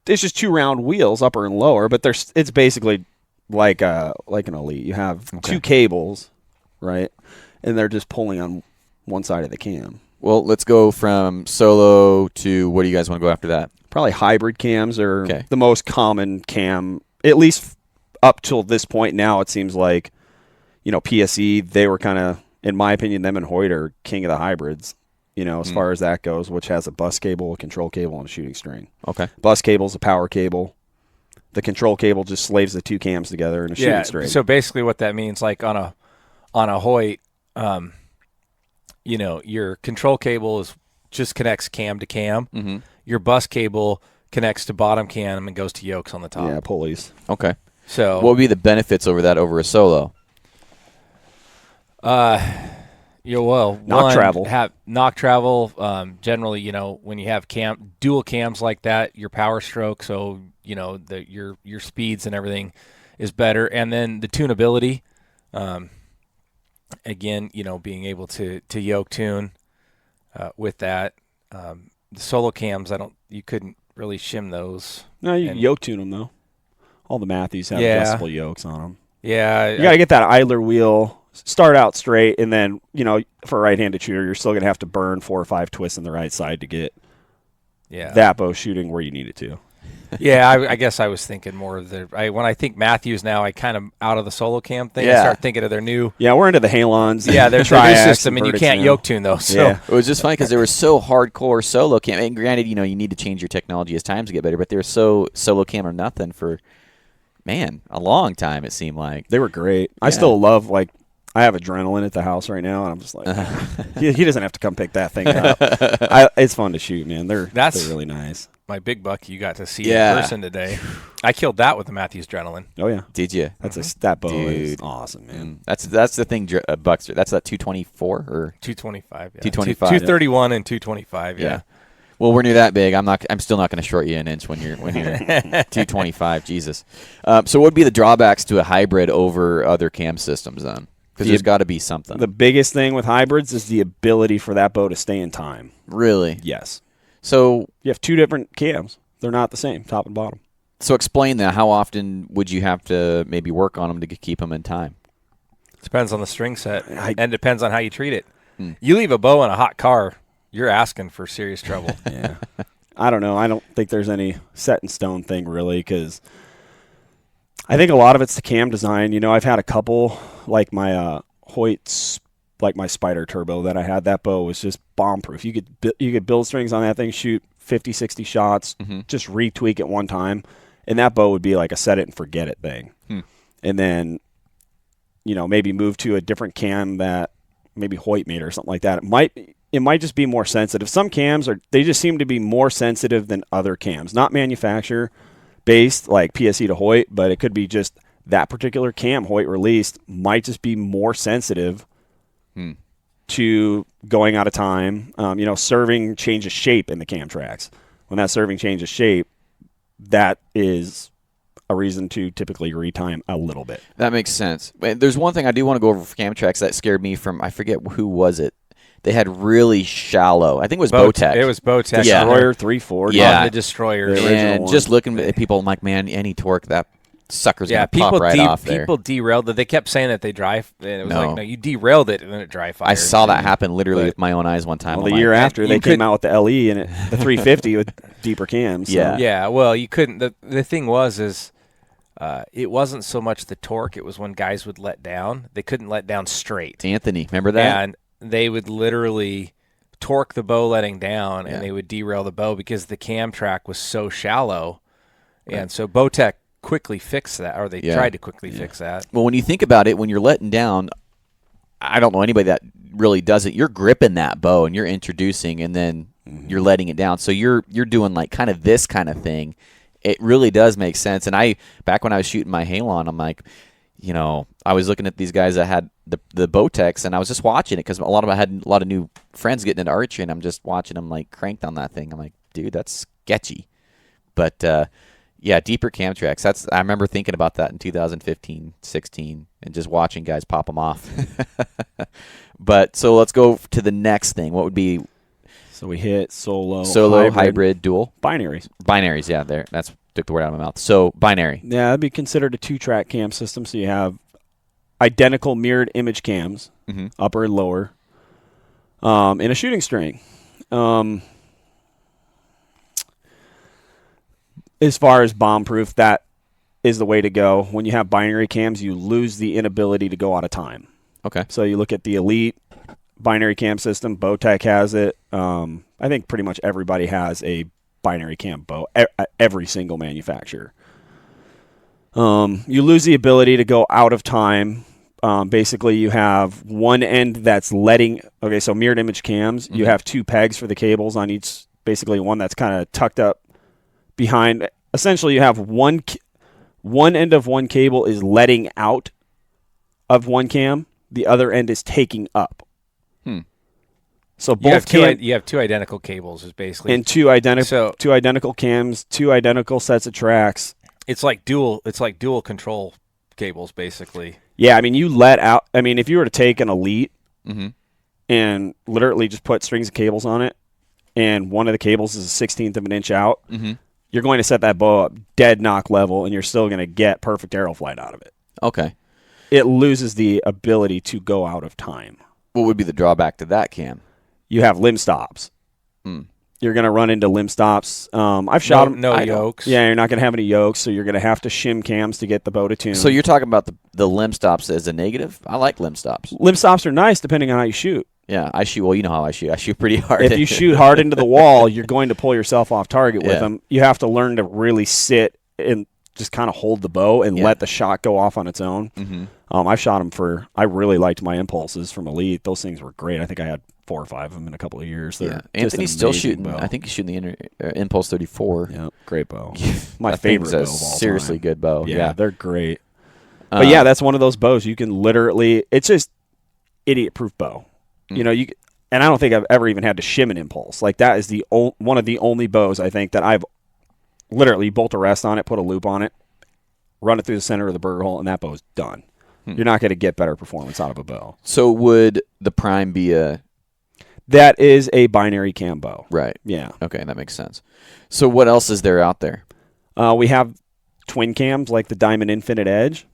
it's just 2 round wheels, upper and lower, but it's basically like an Elite. You have 2 cables, right, and they're just pulling on one side of the cam. Well, let's go from solo to what do you guys want to go after that? Probably hybrid cams are Okay. the most common cam, at least up till this point now. It seems like, PSE, they were kind of, in my opinion, them and Hoyt are king of the hybrids, as far as that goes, which has a bus cable, a control cable, and a shooting string. Okay. Bus cable's a power cable. The control cable just slaves the two cams together in a shooting string. So basically what that means, like on a Hoyt, your control cable just connects cam to cam. Mm-hmm. Your bus cable connects to bottom cam and goes to yokes on the top. Yeah, pulleys. Okay. So what would be the benefits over that over a solo? Knock travel. Generally, when you have dual cams like that, your power stroke, so your speeds and everything is better, and then the tunability. Again, being able to yoke tune with that. The solo cams, you couldn't really shim those. No, you can yoke tune them though. All the Matthews have adjustable yokes on them. Yeah, you got to get that idler wheel. Start out straight, and then, for a right-handed shooter, you're still going to have to burn 4 or 5 twists on the right side to get that bow shooting where you need it to. Yeah, I guess I was thinking more of when I think Matthews now, I kind of out of the solo cam thing. I start thinking of their new. Yeah, we're into the Halons. Yeah, their new system, and you can't yoke tune those. So. Yeah. It was just funny because they were so hardcore solo cam. And granted, you need to change your technology as times get better, but they were so solo cam or nothing for, a long time, it seemed like. They were great. Yeah. I still love, I have adrenaline at the house right now, and I'm just like, he doesn't have to come pick that thing up. It's fun to shoot, man. They're really nice. My big buck you got to see in person today. I killed that with the Matthews Adrenaline. Oh yeah, did you? That bow is awesome, man. That's the thing, Buckster. That's that 224 or 225. Yeah. 225. 231 and 225. Yeah. Well, we're near that big. I'm still not going to short you an inch when you're 225. Jesus. So what would be the drawbacks to a hybrid over other cam systems then? Because there's got to be something. The biggest thing with hybrids is the ability for that bow to stay in time. Really? Yes. So you have 2 different cams. They're not the same, top and bottom. So explain that. How often would you have to maybe work on them to keep them in time? Depends on the string set, and depends on how you treat it. You leave a bow in a hot car, you're asking for serious trouble. Yeah. I don't know. I don't think there's any set in stone thing really, because I think a lot of it's the cam design. I've had a couple, like my Hoyt's, like my Spider Turbo that I had. That bow was just bomb-proof. You could build strings on that thing, shoot 50, 60 shots, just retweak it one time, and that bow would be like a set-it-and-forget-it thing. And then, maybe move to a different cam that maybe Hoyt made or something like that. It might just be more sensitive. Some cams they just seem to be more sensitive than other cams. Not manufacturer-based, like PSE to Hoyt, but it could be just that particular cam Hoyt released might just be more sensitive to going out of time. Serving changes shape in the cam tracks. When that serving changes shape, that is a reason to typically retime a little bit. That makes sense. There's one thing I do want to go over for cam tracks that scared me from, I forget who was it. They had really shallow. I think it was Bowtech. It was Bowtech. Destroyer 340. Yeah, the Destroyer. And just looking at people, I'm like, man, any torque, that sucker's going to pop right off there. People derailed it. They kept saying that they dry, and it was like, no, you derailed it, and then it dry fired. I saw that happen literally with my own eyes one time. Well, the year after, they came out with the LE and the 350 with deeper cams. So. Yeah. Well, you couldn't. The thing was it wasn't so much the torque. It was when guys would let down. They couldn't let down straight. Anthony, remember that? And they would literally torque the bow letting down, and they would derail the bow because the cam track was so shallow. Right. And so Bowtech quickly fixed that, or they tried to quickly fix that. Well, when you think about it, when you're letting down, I don't know anybody that really does it. You're gripping that bow and you're introducing, and then you're letting it down. So you're doing like kind of this kind of thing. It really does make sense. And back when I was shooting my Halon, I'm like, I was looking at these guys that had the Bowtechs, and I was just watching it because a lot of them had a lot of new friends getting into archery, and I'm just watching them like cranked on that thing. I'm like, dude, that's sketchy. But deeper cam tracks. I remember thinking about that in 2015, 16, and just watching guys pop them off. But so let's go to the next thing. What would be? So we hit solo, hybrid, dual, binaries. Yeah, there. That's took the word out of my mouth. So binary. Yeah, that'd be considered a 2-track cam system. So you have identical mirrored image cams, upper and lower. in a shooting string. As far as bomb-proof, that is the way to go. When you have binary cams, you lose the inability to go out of time. Okay. So you look at the Elite binary cam system. Bowtech has it. I think pretty much everybody has a binary cam bow. Every single manufacturer. You lose the ability to go out of time. Basically, you have one end that's letting. Okay, so mirrored image cams. You have two pegs for the cables on each. Basically, one that's kind of tucked up behind. Essentially, you have one end of one cable is letting out of one cam. The other end is taking up. So both you have two identical cables, is basically, and two identical cams, two identical sets of tracks. It's like dual control cables, basically. Yeah, I mean, you let out. I mean, if you were to take an Elite and literally just put strings of cables on it, and one of the cables is a 1/16 of an inch out, you're going to set that bow up dead knock level, and you're still going to get perfect arrow flight out of it. Okay. It loses the ability to go out of time. What would be the drawback to that cam? You have limb stops. You're going to run into limb stops. I've shot them. No yokes. Yeah, you're not going to have any yokes, so you're going to have to shim cams to get the bow to tune. So you're talking about the limb stops as a negative? I like limb stops. Limb stops are nice depending on how you shoot. Yeah, I shoot. Well, you know how I shoot. I shoot pretty hard. If you shoot hard into the wall, you're going to pull yourself off target with them. You have to learn to really sit and just kind of hold the bow and let the shot go off on its own. I shot them I really liked my impulses from Elite. Those things were great. I think I had 4 or 5 of them in a couple of years. Anthony's still shooting. Bow. I think he's shooting the Impulse 34. Yeah, great bow. My favorite bow of all seriously time. Good bow. Yeah, they're great. But yeah, that's one of those bows you can literally. It's just idiot-proof bow. You know, and I don't think I've ever even had to shim an Impulse. Like that is one of the only bows I think that I've literally bolt a rest on it, put a loop on it, run it through the center of the burger hole, and that bow's done. You're not going to get better performance out of a bow. So would the Prime be That is a binary cam bow. Right. Yeah. Okay, that makes sense. So what else is there out there? We have twin cams like the Diamond Infinite Edge.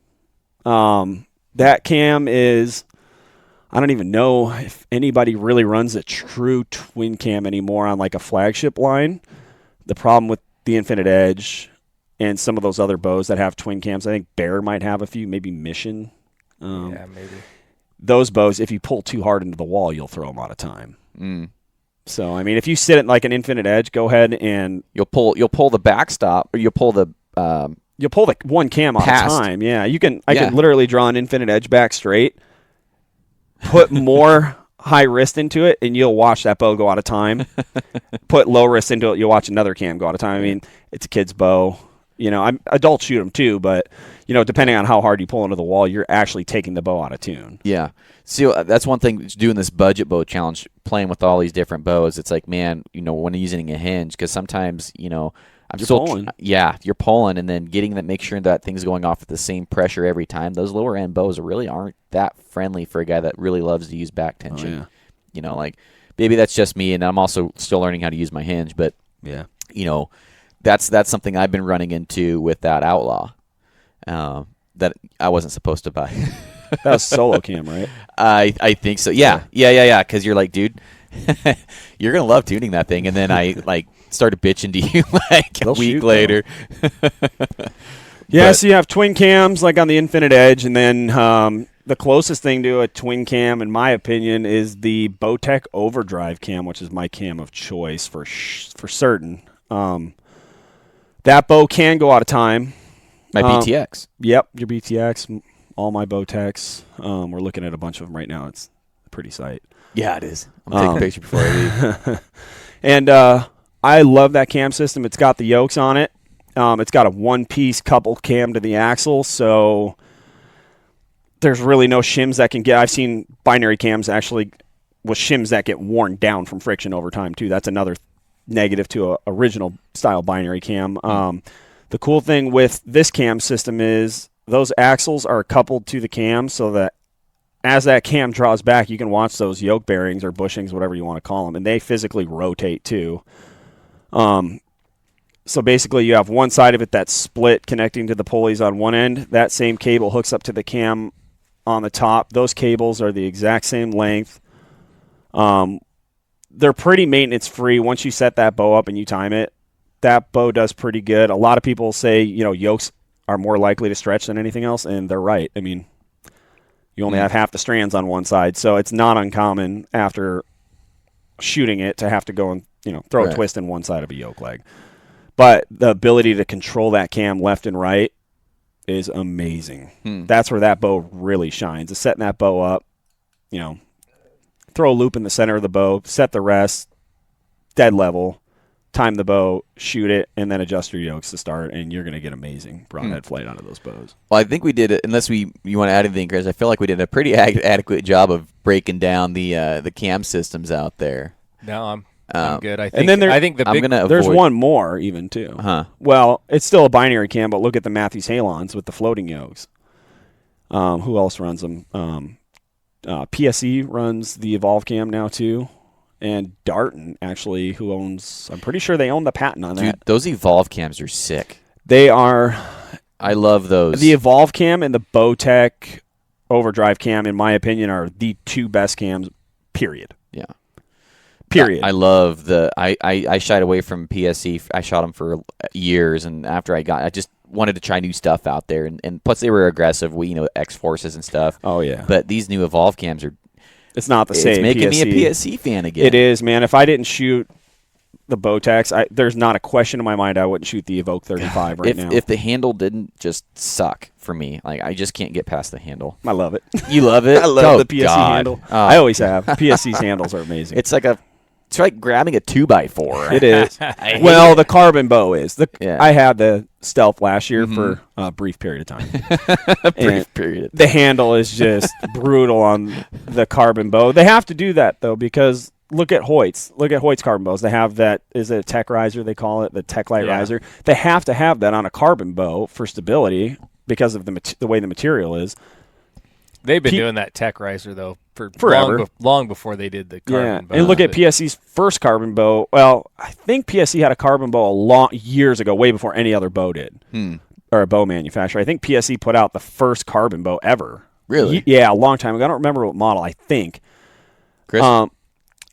That cam is, I don't even know if anybody really runs a true twin cam anymore on like a flagship line. The problem with the Infinite Edge and some of those other bows that have twin cams, I think Bear might have a few, maybe Mission. Yeah, maybe. Those bows, if you pull too hard into the wall, you'll throw them out of time. So, I mean, if you sit at like an Infinite Edge, go ahead and you'll pull the backstop, or you'll pull the one cam out past. of time. Yeah, I can literally draw an Infinite Edge back straight, put more high wrist into it, and you'll watch that bow go out of time. Put low wrist into it, you'll watch another cam go out of time. I mean, it's a kid's bow. You know, adults shoot them too, but you know, depending on how hard you pull into the wall, you're actually taking the bow out of tune. Yeah. See, that's one thing doing this budget bow challenge, playing with all these different bows. It's like, man, you know, when using a hinge, because sometimes, you know, You're pulling. You're pulling, and then make sure that thing's going off at the same pressure every time. Those lower end bows really aren't that friendly for a guy that really loves to use back tension. Oh, yeah. You know, like maybe that's just me, and I'm also still learning how to use my hinge. But yeah, you know, that's something I've been running into with that Outlaw that I wasn't supposed to buy. That was solo cam, right? I think so. Yeah. Because you're like, dude, you're gonna love tuning that thing, and then I like started bitching to you like They'll a week shoot, later. Yeah, so you have twin cams like on the Infinite Edge, and then the closest thing to a twin cam, in my opinion, is the Bowtech Overdrive cam, which is my cam of choice for certain. That bow can go out of time. My BTX. Yep, your BTX, all my Bowtechs. We're looking at a bunch of them right now. It's a pretty sight. Yeah, it is. I'm taking a picture before I leave. And I love that cam system. It's got the yokes on it. It's got a one-piece coupled cam to the axle, so there's really no shims that can get. I've seen binary cams actually with shims that get worn down from friction over time too. That's another negative to a original style binary cam. The cool thing with this cam system is those axles are coupled to the cam, so that as that cam draws back, you can watch those yoke bearings or bushings, whatever you want to call them, and they physically rotate too. So basically you have one side of it that's split connecting to the pulleys on one end. That same cable hooks up to the cam on the top. Those cables are the exact same length They're pretty maintenance free. Once you set that bow up and you time it, that bow does pretty good. A lot of people say, yokes are more likely to stretch than anything else, and they're right. I mean, you only have half the strands on one side, so it's not uncommon after shooting it to have to go and throw a twist in one side of a yoke leg. But the ability to control that cam left and right is amazing. That's where that bow really shines. Is setting that bow up, throw a loop in the center of the bow, set the rest, dead level, time the bow, shoot it, and then adjust your yokes to start, and you're going to get amazing broadhead flight out of those bows. Well, I think we did it, unless you want to add anything, Chris, I feel like we did a pretty adequate job of breaking down the cam systems out there. No, I'm good. I think, and then there's one more even too. Well, it's still a binary cam, but look at the Matthews Halons with the floating yokes. Who else runs them? PSE runs the Evolve cam now too, and Darton actually, who owns. I'm pretty sure they own the patent on that. Dude, those Evolve cams are sick. They are. I love those. The Evolve cam and the Bowtech Overdrive cam, in my opinion, are the two best cams. Period. Yeah. Period. I love I shied away from PSE. I shot them for years, and after I just wanted to try new stuff out there, and plus they were aggressive. X-Forces and stuff. Oh yeah. But these new Evolve cams are. It's not the same. It's making PSE. me a PSE fan again. It is, man. If I didn't shoot the Bowtechs, there's not a question in my mind I wouldn't shoot the Evoke 35 now. If the handle didn't just suck for me, like I just can't get past the handle. I love it. You love it? I love the PSE handle. Oh. I always have. PSE's handles are amazing. It's like grabbing a 2x4. It is. Well, the carbon bow is. Yeah. I had the Stealth last year for a brief period of time. Period. The handle is just brutal on the carbon bow. They have to do that, though, because look at Hoyt's. Look at Hoyt's carbon bows. They have that, is it a Tech Riser they call it? The Tech Light Riser. They have to have that on a carbon bow for stability because of the way the material is. They've been doing that Tech Riser, though, for forever. Long before they did the carbon bow. And look at PSE's first carbon bow. Well, I think PSE had a carbon bow years ago, way before any other bow did, or a bow manufacturer. I think PSE put out the first carbon bow ever. Really? Yeah, a long time ago. I don't remember what model, I think. Chris?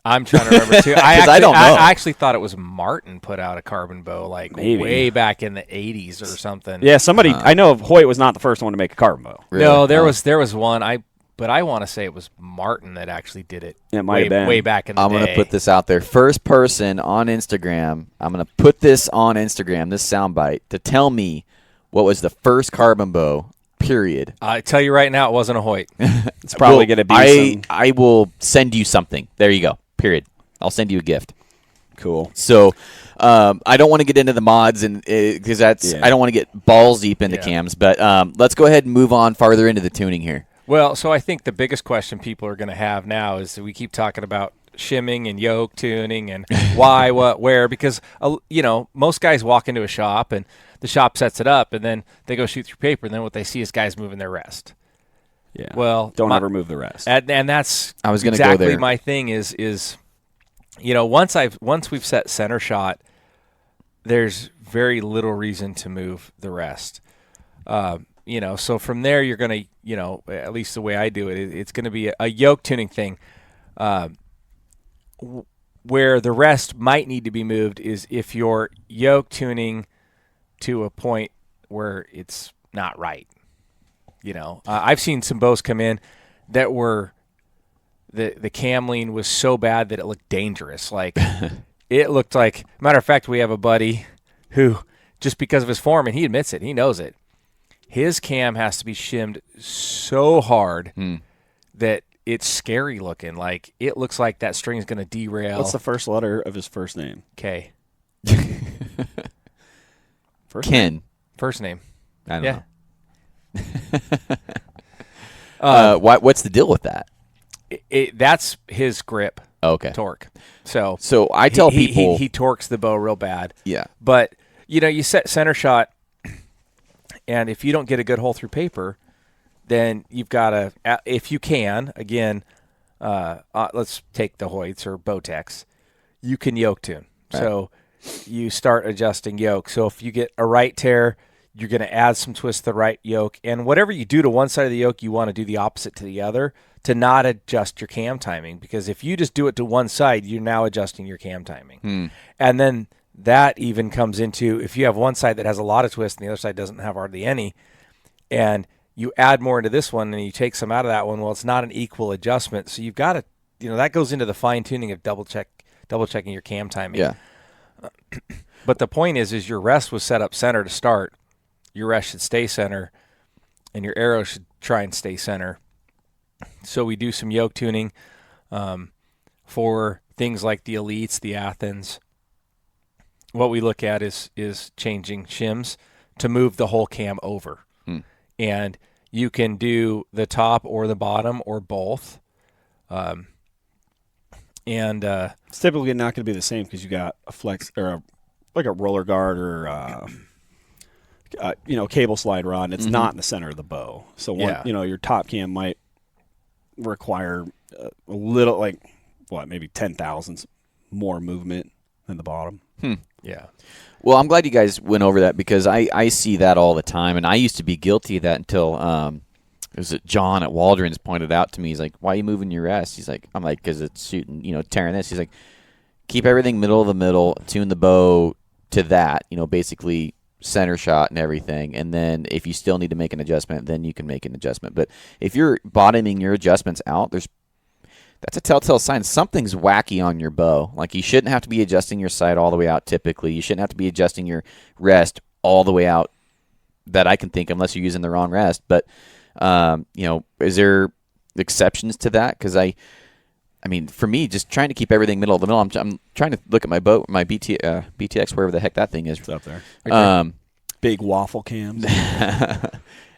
I'm trying to remember, too. I don't know. I actually thought it was Martin put out a carbon bow, Maybe. way back in the 80s or something. Yeah, somebody, I know Hoyt was not the first one to make a carbon bow. Really? No, there was one, but I want to say it was Martin that actually did it. It might have been. Way back in the day. I'm going to put this out there. First person on Instagram, I'm going to put this on Instagram, this soundbite, to tell me what was the first carbon bow, period. I tell you right now, it wasn't a Hoyt. It's probably going to be I will send you something. There you go. Period. I'll send you a gift. Cool. So, I don't want to get into the mods and because I don't want to get balls deep into cams. But let's go ahead and move on farther into the tuning here. Well, so I think the biggest question people are going to have now is that we keep talking about shimming and yoke tuning and why, what, where, because most guys walk into a shop and the shop sets it up and then they go shoot through paper and then what they see is guys moving their rest. Yeah. Well, don't ever move the rest. And that's I was gonna exactly go there. My thing is once we've set center shot, there's very little reason to move the rest. So from there you're gonna at least the way I do it, it's gonna be a yoke tuning thing. Where the rest might need to be moved is if you're yoke tuning to a point where it's not right. I've seen some bows come in that were the cam lean was so bad that it looked dangerous. Like it looked like, matter of fact, we have a buddy who just because of his form, and he admits it, he knows it. His cam has to be shimmed so hard that it's scary looking. Like it looks like that string is going to derail. What's the first letter of his first name? K. Ken. First name. I don't know. What's the deal with that? That's his grip. Okay. Torque. So I tell people he torques the bow real bad. Yeah. But you set center shot, and if you don't get a good hole through paper, then you've got to, if you can, again, let's take the Hoyts or Bowtechs, you can yoke tune. Right. So you start adjusting yoke. So if you get a right tear, you're going to add some twist to the right yoke. And whatever you do to one side of the yoke, you want to do the opposite to the other to not adjust your cam timing, because if you just do it to one side, you're now adjusting your cam timing. And then that even comes into, if you have one side that has a lot of twist and the other side doesn't have hardly any, and you add more into this one and you take some out of that one, well, it's not an equal adjustment. So you've got to, that goes into the fine tuning of double checking your cam timing. Yeah. But the point is your rest was set up center to start. Your rest should stay center, and your arrow should try and stay center. So we do some yoke tuning for things like the Elites, the Athens. What we look at is changing shims to move the whole cam over. And you can do the top or the bottom or both. It's typically not going to be the same because you got a flex or like a roller guard or cable slide rod, and it's not in the center of the bow. So your top cam might require a little, like maybe 10 thousandths more movement than the bottom. Yeah. Well, I'm glad you guys went over that, because I see that all the time, and I used to be guilty of that until it was John at Waldron's pointed out to me. He's like, "Why are you moving your rest?" He's like, "I'm like, because it's shooting, tearing this." He's like, "Keep everything middle of the middle, tune the bow to that, basically center shot and everything, and then if you still need to make an adjustment, then you can make an adjustment. But if you're bottoming your adjustments out, that's a telltale sign something's wacky on your bow. Like, you shouldn't have to be adjusting your sight all the way out typically. You shouldn't have to be adjusting your rest all the way out that I can think, unless you're using the wrong rest. But, is there exceptions to that? Because I mean, for me, just trying to keep everything middle of the middle, I'm trying to look at my boat, my BTX, wherever the heck that thing is. It's up there. Big waffle cams.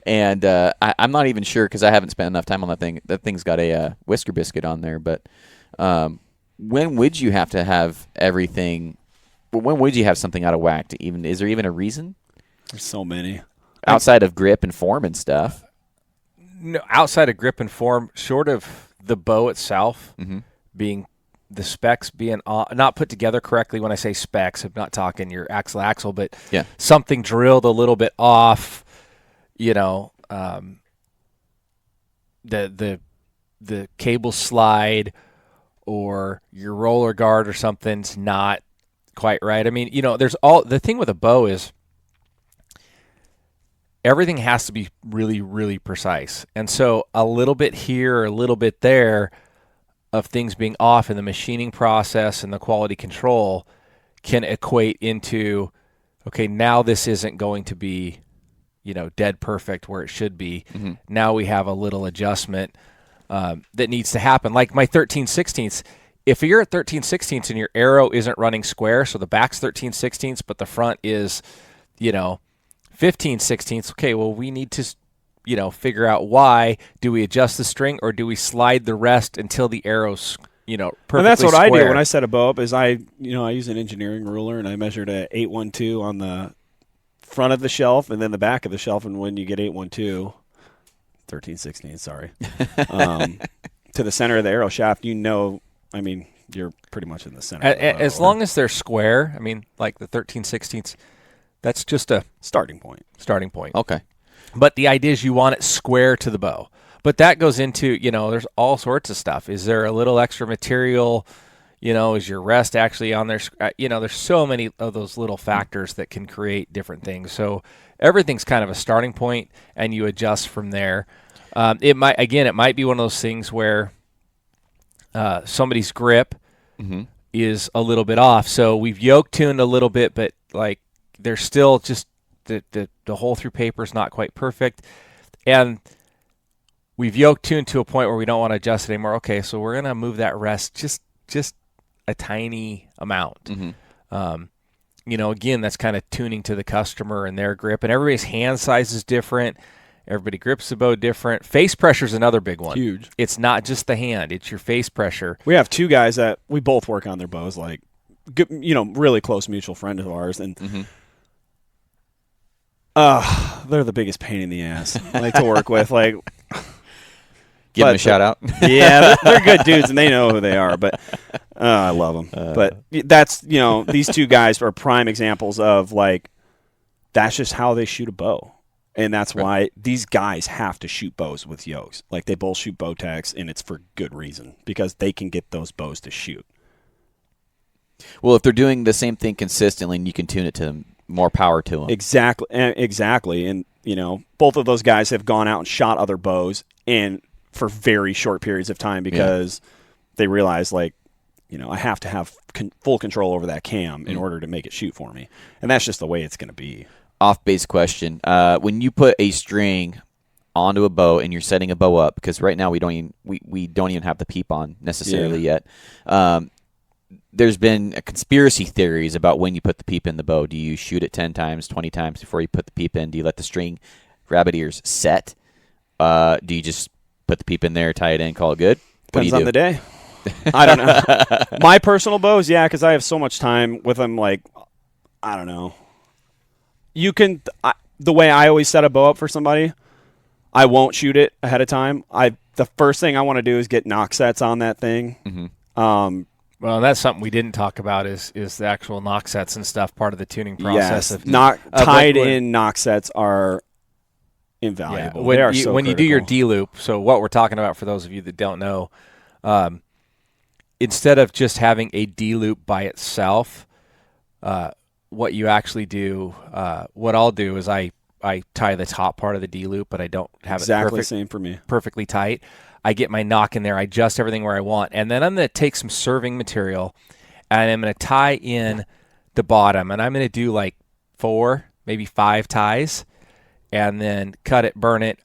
And I'm not even sure, because I haven't spent enough time on that thing. That thing's got a whisker biscuit on there. But when would you have to have everything? When would you have something out of whack? Is there even a reason? There's so many. Outside of grip and form and stuff. No, outside of grip and form, short of the bow itself being the specs being not put together correctly. When I say specs, I'm not talking your axle, but something drilled a little bit off. The cable slide or your roller guard or something's not quite right. I mean, there's the thing with a bow is everything has to be really, really precise. And so a little bit here or a little bit there of things being off in the machining process and the quality control can equate into, okay, now this isn't going to be dead perfect where it should be. Now we have a little adjustment that needs to happen. Like my 13/16, if you're at 13/16 and your arrow isn't running square, so the back's 13/16, but the front is, 15/16, okay, well, we need to, figure out why. Do we adjust the string, or do we slide the rest until the arrow's, perfectly And that's what square? I do when I set a bow up. Is I use an engineering ruler, and I measured a 812 on the front of the shelf and then the back of the shelf. And when you get 812, 13/16, sorry, to the center of the arrow shaft, you're pretty much in the center. As long as they're square, I mean, like the 13/16, that's just a starting point. Okay. But the idea is you want it square to the bow. But that goes into, there's all sorts of stuff. Is there a little extra material? Is your rest actually on there? There's so many of those little factors that can create different things. So everything's kind of a starting point, and you adjust from there. It might be one of those things where somebody's grip is a little bit off. So we've yoke tuned a little bit, but like there's still just the hole through paper is not quite perfect. And we've yoke tuned to a point where we don't want to adjust it anymore. Okay, so we're going to move that rest just a tiny amount. Again, that's kind of tuning to the customer and their grip, and everybody's hand size is different. Everybody grips the bow different. Face pressure is another big one. Huge. It's not just the hand; it's your face pressure. We have two guys that we both work on their bows, like really close mutual friend of ours, and they're the biggest pain in the ass to work with. Like, give them a shout out. Yeah, they're good dudes, and they know who they are. But I love them. But that's these two guys are prime examples of like that's just how they shoot a bow. And that's why these guys have to shoot bows with yokes. Like, they both shoot Bowtechs, and it's for good reason, because they can get those bows to shoot. Well, if they're doing the same thing consistently and you can tune it to them, more power to them. Exactly. And, both of those guys have gone out and shot other bows and for very short periods of time because they realize, like, I have to have full control over that cam in order to make it shoot for me. And that's just the way it's going to be. Off-base question. When you put a string onto a bow and you're setting a bow up, because right now we don't even have the peep on necessarily yet. There's been conspiracy theories about when you put the peep in the bow. Do you shoot it 10 times, 20 times before you put the peep in? Do you let the string, rabbit ears, set? Do you just put the peep in there, tie it in, call it good? What Depends do you on the day. I don't know. My personal bows, because I have so much time with them, like, I don't know. You can, the way I always set a bow up for somebody, I won't shoot it ahead of time. The first thing I want to do is get knock sets on that thing. Mm-hmm. Well, that's something we didn't talk about is the actual knock sets and stuff, part of the tuning process. Yes, tied-in knock sets are invaluable. Yeah. When you do your D-loop, so what we're talking about for those of you that don't know, instead of just having a D-loop by itself, what you actually do, what I'll do is I tie the top part of the D-loop, but I don't have exactly same for me. Perfectly tight. I get my knock in there. I adjust everything where I want. And then I'm going to take some serving material, and I'm going to tie in the bottom. And I'm going to do like 4, maybe 5 ties, and then cut it, burn it.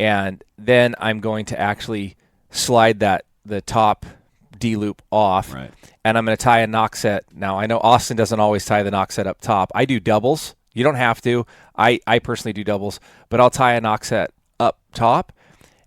And then I'm going to actually slide the top D-loop off. Right. And I'm going to tie a knock set. Now, I know Austin doesn't always tie the knock set up top. I do doubles. You don't have to. I personally do doubles. But I'll tie a knock set up top.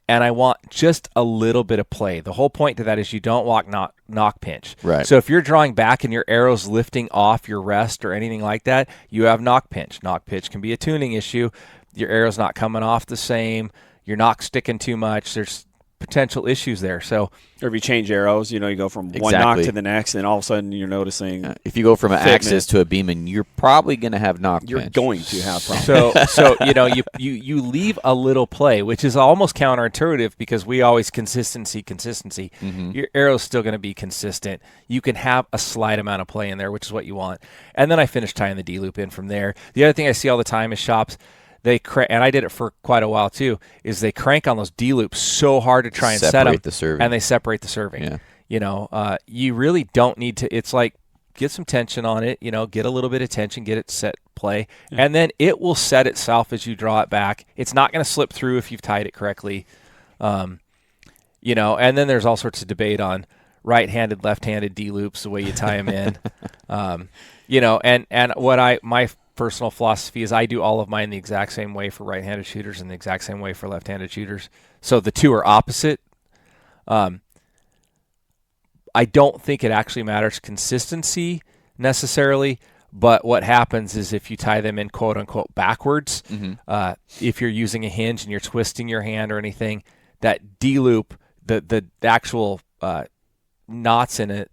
And I want just a little bit of play. The whole point to that is you don't want knock pinch. Right. So if you're drawing back and your arrow's lifting off your rest or anything like that, you have knock pinch. Knock pinch can be a tuning issue. Your arrow's not coming off the same. You're not sticking too much. There's potential issues there. So, or if you change arrows, you go from one knock to the next, and all of a sudden you're noticing. If you go from an axis to a beam, you're probably going to have knock pinch. You're going to have problems. So you leave a little play, which is almost counterintuitive because we always consistency. Mm-hmm. Your arrow's still going to be consistent. You can have a slight amount of play in there, which is what you want. And then I finish tying the D-loop in from there. The other thing I see all the time is shops. And I did it for quite a while too, is they crank on those D-loops so hard to try and set them, and they separate the serving. Yeah. You really don't need to. It's like, get some tension on it, get a little bit of tension, get it set, play, and then it will set itself as you draw it back. It's not going to slip through if you've tied it correctly. And then there's all sorts of debate on right-handed, left-handed D-loops, the way you tie them in. And what my personal philosophy is I do all of mine the exact same way for right-handed shooters and the exact same way for left-handed shooters. So the two are opposite. I don't think it actually matters consistency necessarily, but what happens is if you tie them in quote-unquote backwards, if you're using a hinge and you're twisting your hand or anything, that D-loop, the actual knots in it,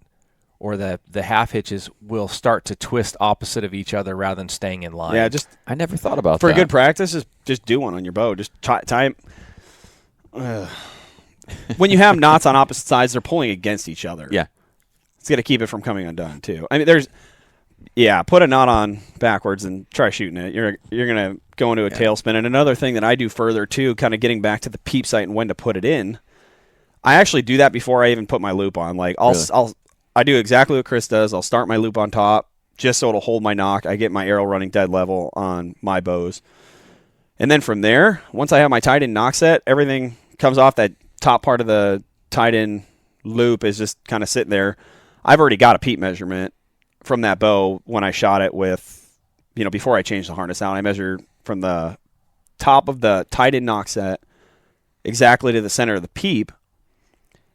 or the half hitches will start to twist opposite of each other rather than staying in line. Yeah, I never thought about that. For good practice, just do one on your bow. Just tie. When you have knots on opposite sides, they're pulling against each other. Yeah, it's going to keep it from coming undone too. I mean, put a knot on backwards and try shooting it. You're going to go into a tailspin. And another thing that I do further too, kind of getting back to the peep sight and when to put it in, I actually do that before I even put my loop on. Like I do exactly what Chris does. I'll start my loop on top just so it'll hold my knock. I get my arrow running dead level on my bows. And then from there, once I have my tied-in knock set, everything comes off that top part of the tied-in loop is just kind of sitting there. I've already got a peep measurement from that bow when I shot it with, before I changed the harness out. I measured from the top of the tied-in knock set exactly to the center of the peep.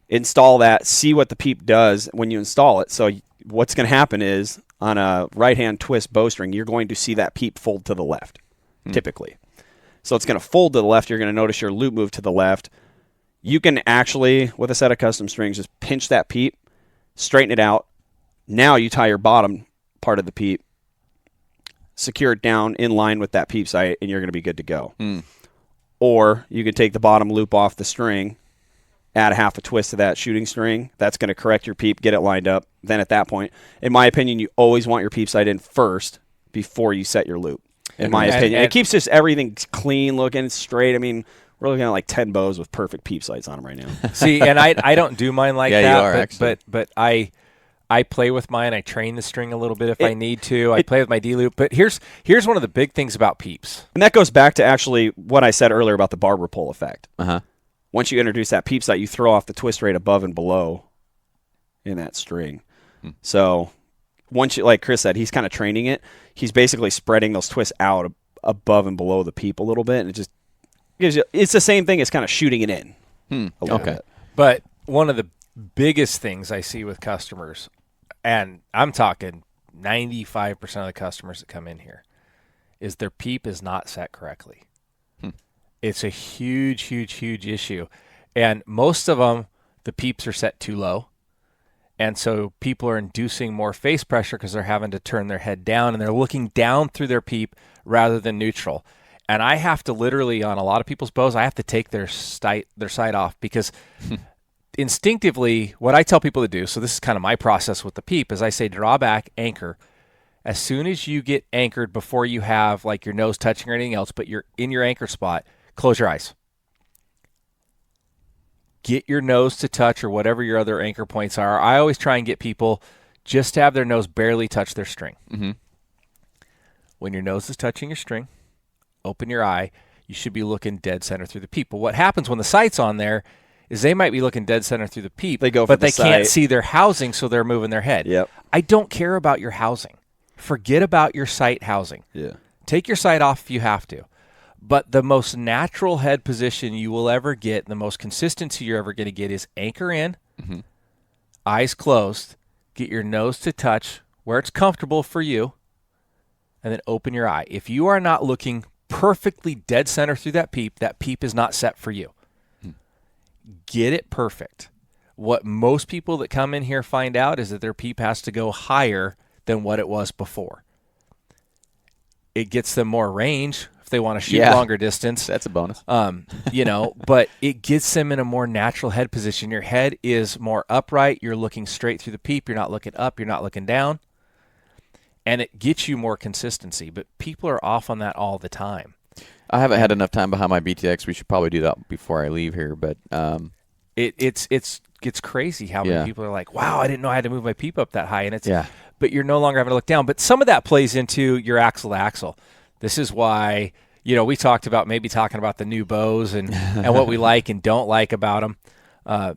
Install that, see what the peep does when you install it. So what's going to happen is on a right-hand twist bowstring, you're going to see that peep fold to the left, typically. So it's going to fold to the left. You're going to notice your loop move to the left. You can actually, with a set of custom strings, just pinch that peep, straighten it out. Now you tie your bottom part of the peep secure it down in line with that peep sight, and you're going to be good to go. Or you can take the bottom loop off the string, add a half a twist to that shooting string. That's going to correct your peep, get it lined up. Then at that point, in my opinion, you always want your peep sight in first before you set your loop. In my opinion, it keeps just everything clean looking, straight. I mean, we're looking at like 10 bows with perfect peep sights on them right now. See, and I don't do mine like Yeah, that, you are, actually. but I play with mine. I train the string a little bit if I need to. I play with my D-loop. But here's one of the big things about peeps. And that goes back to actually what I said earlier about the barber pole effect. Once you introduce that peep sight, you throw off the twist rate above and below in that string. So once you, like Chris said, he's kind of training it. He's basically spreading those twists out above and below the peep a little bit, and it just gives you. It's the same thing as kind of shooting it in. A little bit. But one of the biggest things I see with customers, and I'm talking 95% of the customers that come in here, is their peep is not set correctly. It's a huge, huge, huge issue. And most of them, the peeps are set too low. And so people are inducing more face pressure because they're having to turn their head down, and they're looking down through their peep rather than neutral. And I have to literally, on a lot of people's bows, I have to take their sight off because instinctively, what I tell people to do, so this is kind of my process with the peep, is I say draw back, anchor. As soon as you get anchored before you have like your nose touching or anything else, but you're in your anchor spot, close your eyes. Get your nose to touch or whatever your other anchor points are. I always try and get people just to have their nose barely touch their string. When your nose is touching your string, open your eye. You should be looking dead center through the peep. But what happens when the sight's on there is they might be looking dead center through the peep, but they can't see their housing, so they're moving their head. I don't care about your housing. Forget about your sight housing. Take your sight off if you have to. But the most natural head position you will ever get, the most consistency you're ever going to get is anchor in, eyes closed, get your nose to touch where it's comfortable for you, and then open your eye. If you are not looking perfectly dead center through that peep is not set for you. Get it perfect. What most people that come in here find out is that their peep has to go higher than what it was before. It gets them more range if they want to shoot longer distance. That's a bonus. But it gets them in a more natural head position. Your head is more upright. You're looking straight through the peep. You're not looking up. You're not looking down. And it gets you more consistency. But people are off on that all the time. I haven't had enough time behind my BTX. We should probably do that before I leave here. But it's crazy how many people are like, wow, I didn't know I had to move my peep up that high. And it's but you're no longer having to look down. But some of that plays into your axle to axle. This is why, we talked about maybe talking about the new bows and what we like and don't like about them. I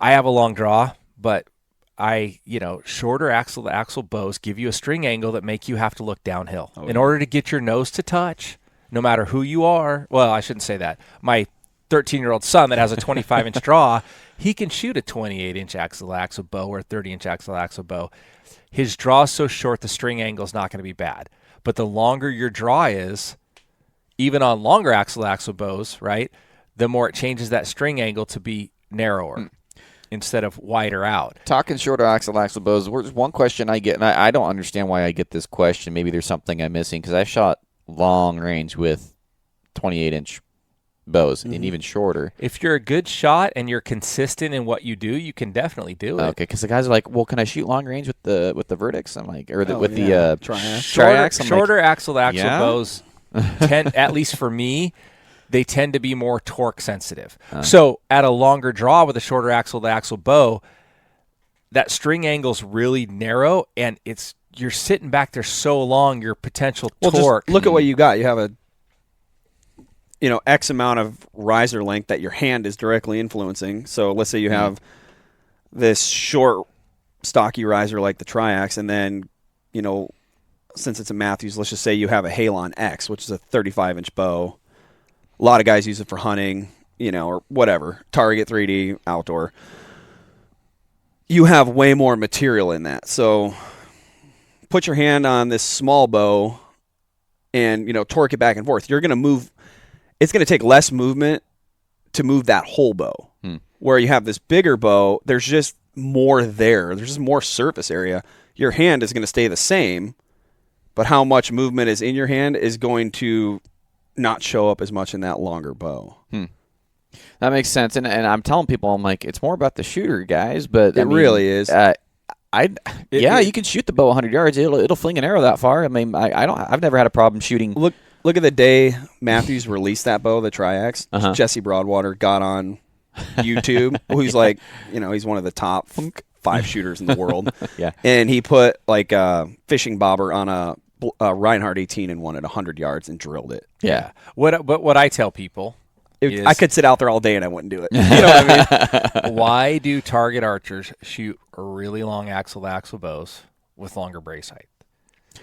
have a long draw, but shorter axle to axle bows give you a string angle that make you have to look downhill in order to get your nose to touch, no matter who you are. Well, I shouldn't say that. My 13-year-old son that has a 25-inch draw, he can shoot a 28-inch axle to axle bow or a 30-inch axle to axle bow. His draw is so short, the string angle is not going to be bad. But the longer your draw is, even on longer axle to axle bows, right, the more it changes that string angle to be narrower instead of wider out. Talking shorter axle to axle bows, there's one question I get, and I don't understand why I get this question. Maybe there's something I'm missing, because I've shot long range with 28-inch bows and even shorter. If you're a good shot and you're consistent in what you do, you can definitely do it. Okay, because the guys are like, well, can I shoot long range with the Verdicts? I'm like, or the triax. Shorter axle to axle bows tend, at least for me, they tend to be more torque sensitive. So at a longer draw with a shorter axle to axle bow, that string angle's really narrow, and you're sitting back there so long, your potential torque. Just look at what you got. You have a X amount of riser length that your hand is directly influencing. So let's say you have this short, stocky riser like the Triax, and then, since it's a Matthews, let's just say you have a Halon X, which is a 35-inch bow. A lot of guys use it for hunting, or whatever, target 3D, outdoor. You have way more material in that. So put your hand on this small bow and, torque it back and forth. You're going to move. It's going to take less movement to move that whole bow. Where you have this bigger bow, there's just more there. There's just more surface area. Your hand is going to stay the same, but how much movement is in your hand is going to not show up as much in that longer bow. That makes sense. And I'm telling people, I'm like, it's more about the shooter, guys. But It really is. You can shoot the bow 100 yards. It'll fling an arrow that far. I mean, I've never had a problem shooting. Look at the day Matthews released that bow, the Triax. Jesse Broadwater got on YouTube, who's like, he's one of the top 5 shooters in the world. Yeah. And he put like a fishing bobber on a Reinhardt 18 and 1 at 100 yards and drilled it. Yeah. What I tell people is, I could sit out there all day and I wouldn't do it. You know what I mean? Why do target archers shoot really long axle-to-axle bows with longer brace height?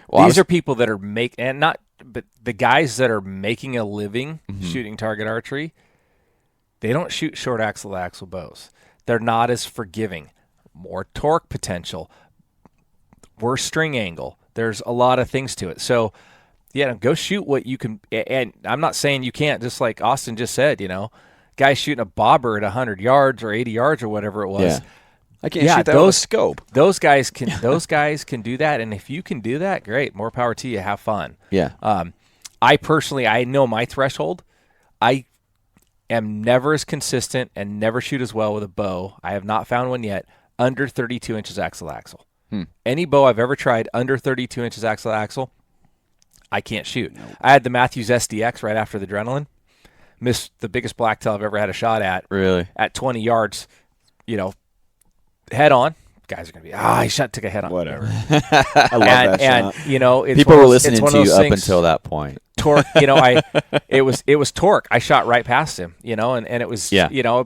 Well, These are people that are but the guys that are making a living shooting target archery, they don't shoot short axle-to-axle bows. They're not as forgiving. More torque potential, worse string angle. There's a lot of things to it. So, go shoot what you can. And I'm not saying you can't, just like Austin just said, guys shooting a bobber at 100 yards or 80 yards or whatever it was. Yeah. I can't shoot that with a scope. Those guys can do that, and if you can do that, great. More power to you. Have fun. Yeah. I know my threshold. I am never as consistent and never shoot as well with a bow. I have not found one yet under 32 inches axle-to-axle. Any bow I've ever tried under 32 inches axle-to-axle, I can't shoot. Nope. I had the Matthews SDX right after the Adrenaline. Missed the biggest blacktail I've ever had a shot at. Really? At 20 yards, head on. Guys are going to be, took a head on. Whatever. I love that shot. It's people were listening to you up until that point. Torque, it was torque. I shot right past him, and it was,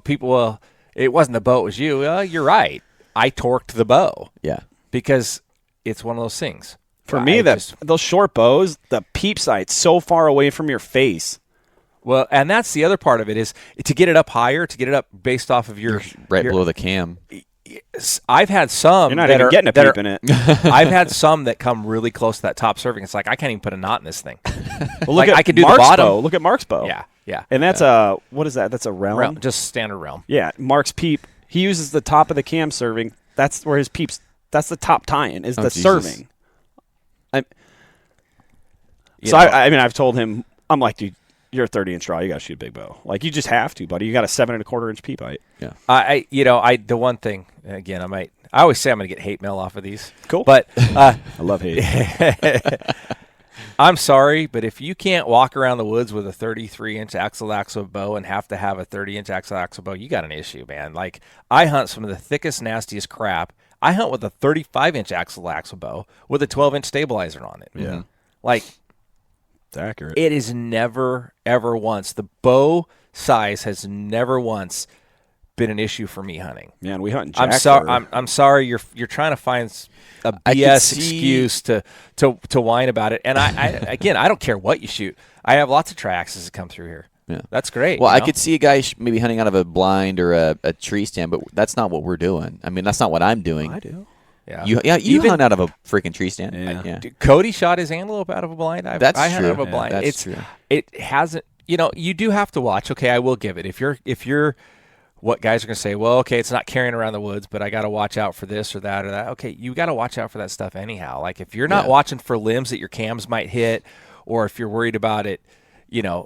people, it wasn't the bow, it was you. You're right. I torqued the bow. Yeah. Because it's one of those things. For me, those short bows, the peep sight's so far away from your face. Well, and that's the other part of it is to get it up higher, to get it up based off of your below the cam. I've had some. You're not even getting a peep in it. I've had some that come really close to that top serving. It's like I can't even put a knot in this thing. Well, look at I can do Mark's the bottom. bow. Look at Mark's bow. Yeah. And that's what is that? That's a realm? Just standard realm. Yeah, Mark's peep. He uses the top of the cam serving. That's where his peeps. That's the top tie-in is the serving. I've told him, I'm like, dude, you're a 30-inch draw. You got to shoot a big bow. Like, you just have to, buddy. You got a 7.25-inch peep height. Yeah. The one thing, again, I always say I'm going to get hate mail off of these. Cool. But I love hate. I'm sorry, but if you can't walk around the woods with a 33-inch axle-to-axle bow and have to have a 30-inch axle-to-axle bow, you got an issue, man. Like, I hunt some of the thickest, nastiest crap. I hunt with a 35-inch axle-to-axle bow with a 12-inch stabilizer on it. Yeah. Like, it's accurate. it is never, ever once. The bow size has never once been an issue for me hunting. Man, we hunt in I'm sorry. I'm sorry. You're trying to find a BS excuse to whine about it. And I don't care what you shoot. I have lots of Triaxes that come through here. Yeah, that's great. Well, I could see a guy maybe hunting out of a blind or a tree stand, but that's not what we're doing. I mean, that's not what I'm doing. I do. Yeah, you hunt out of a freaking tree stand. Yeah. Dude, Cody shot his antelope out of a blind. I hunt out of a blind. That's true. It hasn't. You do have to watch. Okay, I will give it. If you're what guys are going to say, well, okay, it's not carrying around the woods, but I got to watch out for this or that or that. Okay, you got to watch out for that stuff anyhow. Like if you're not watching for limbs that your cams might hit, or if you're worried about it,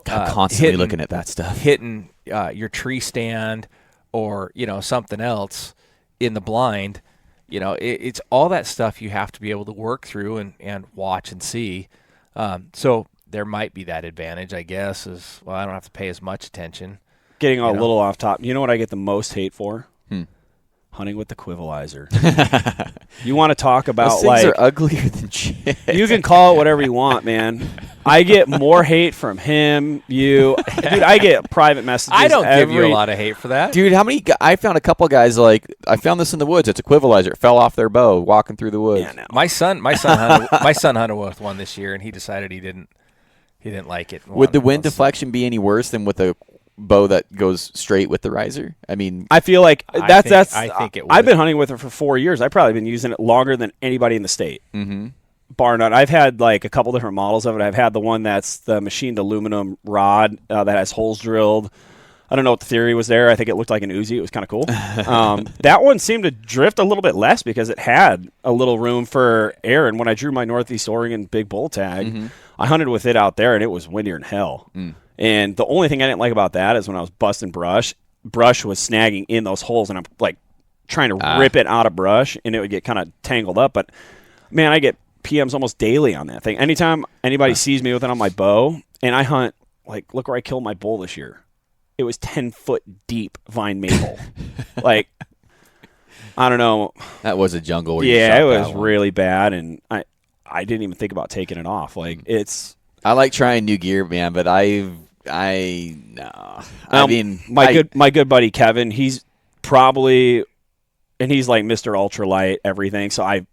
constantly looking at that stuff, hitting your tree stand or something else in the blind. It's all that stuff you have to be able to work through and watch and see. So there might be that advantage, I guess, is, well, I don't have to pay as much attention. Getting a little off top. You know what I get the most hate for? Hunting with the quivalizer. You want to talk about those things are uglier than shit. You can call it whatever you want, man. I get more hate from him, you. Dude, I get private messages. I don't give you a lot of hate for that. Dude, I found a couple guys like, I found this in the woods. It's a quivalizer. It fell off their bow walking through the woods. Yeah, no. My son hunted with one this year, and he decided he didn't like it. Would the wind deflection be any worse than with a bow that goes straight with the riser? I mean, I feel like I think it would. I've been hunting with it for 4 years. I've probably been using it longer than anybody in the state. Mm-hmm. Bar none. I've had like a couple different models of it. I've had the one that's the machined aluminum rod that has holes drilled. I don't know what the theory was there. I think it looked like an Uzi. It was kind of cool. That one seemed to drift a little bit less because it had a little room for air. And when I drew my Northeast Oregon big bull tag, I hunted with it out there, and it was windier than hell. And the only thing I didn't like about that is when I was busting brush was snagging in those holes, and I'm like trying to rip it out of brush, and it would get kind of tangled up. But, man, I get PMs almost daily on that thing. Anytime anybody sees me with it on my bow, and I hunt, like, look where I killed my bull this year. It was 10-foot deep vine maple. Like, I don't know. That was a jungle. Where Yeah, you it shot was really bad, and I didn't even think about taking it off. Like, it's. I like trying new gear, man, but no. I mean, my good buddy Kevin, he's probably, and he's like Mr. Ultralight everything. So I've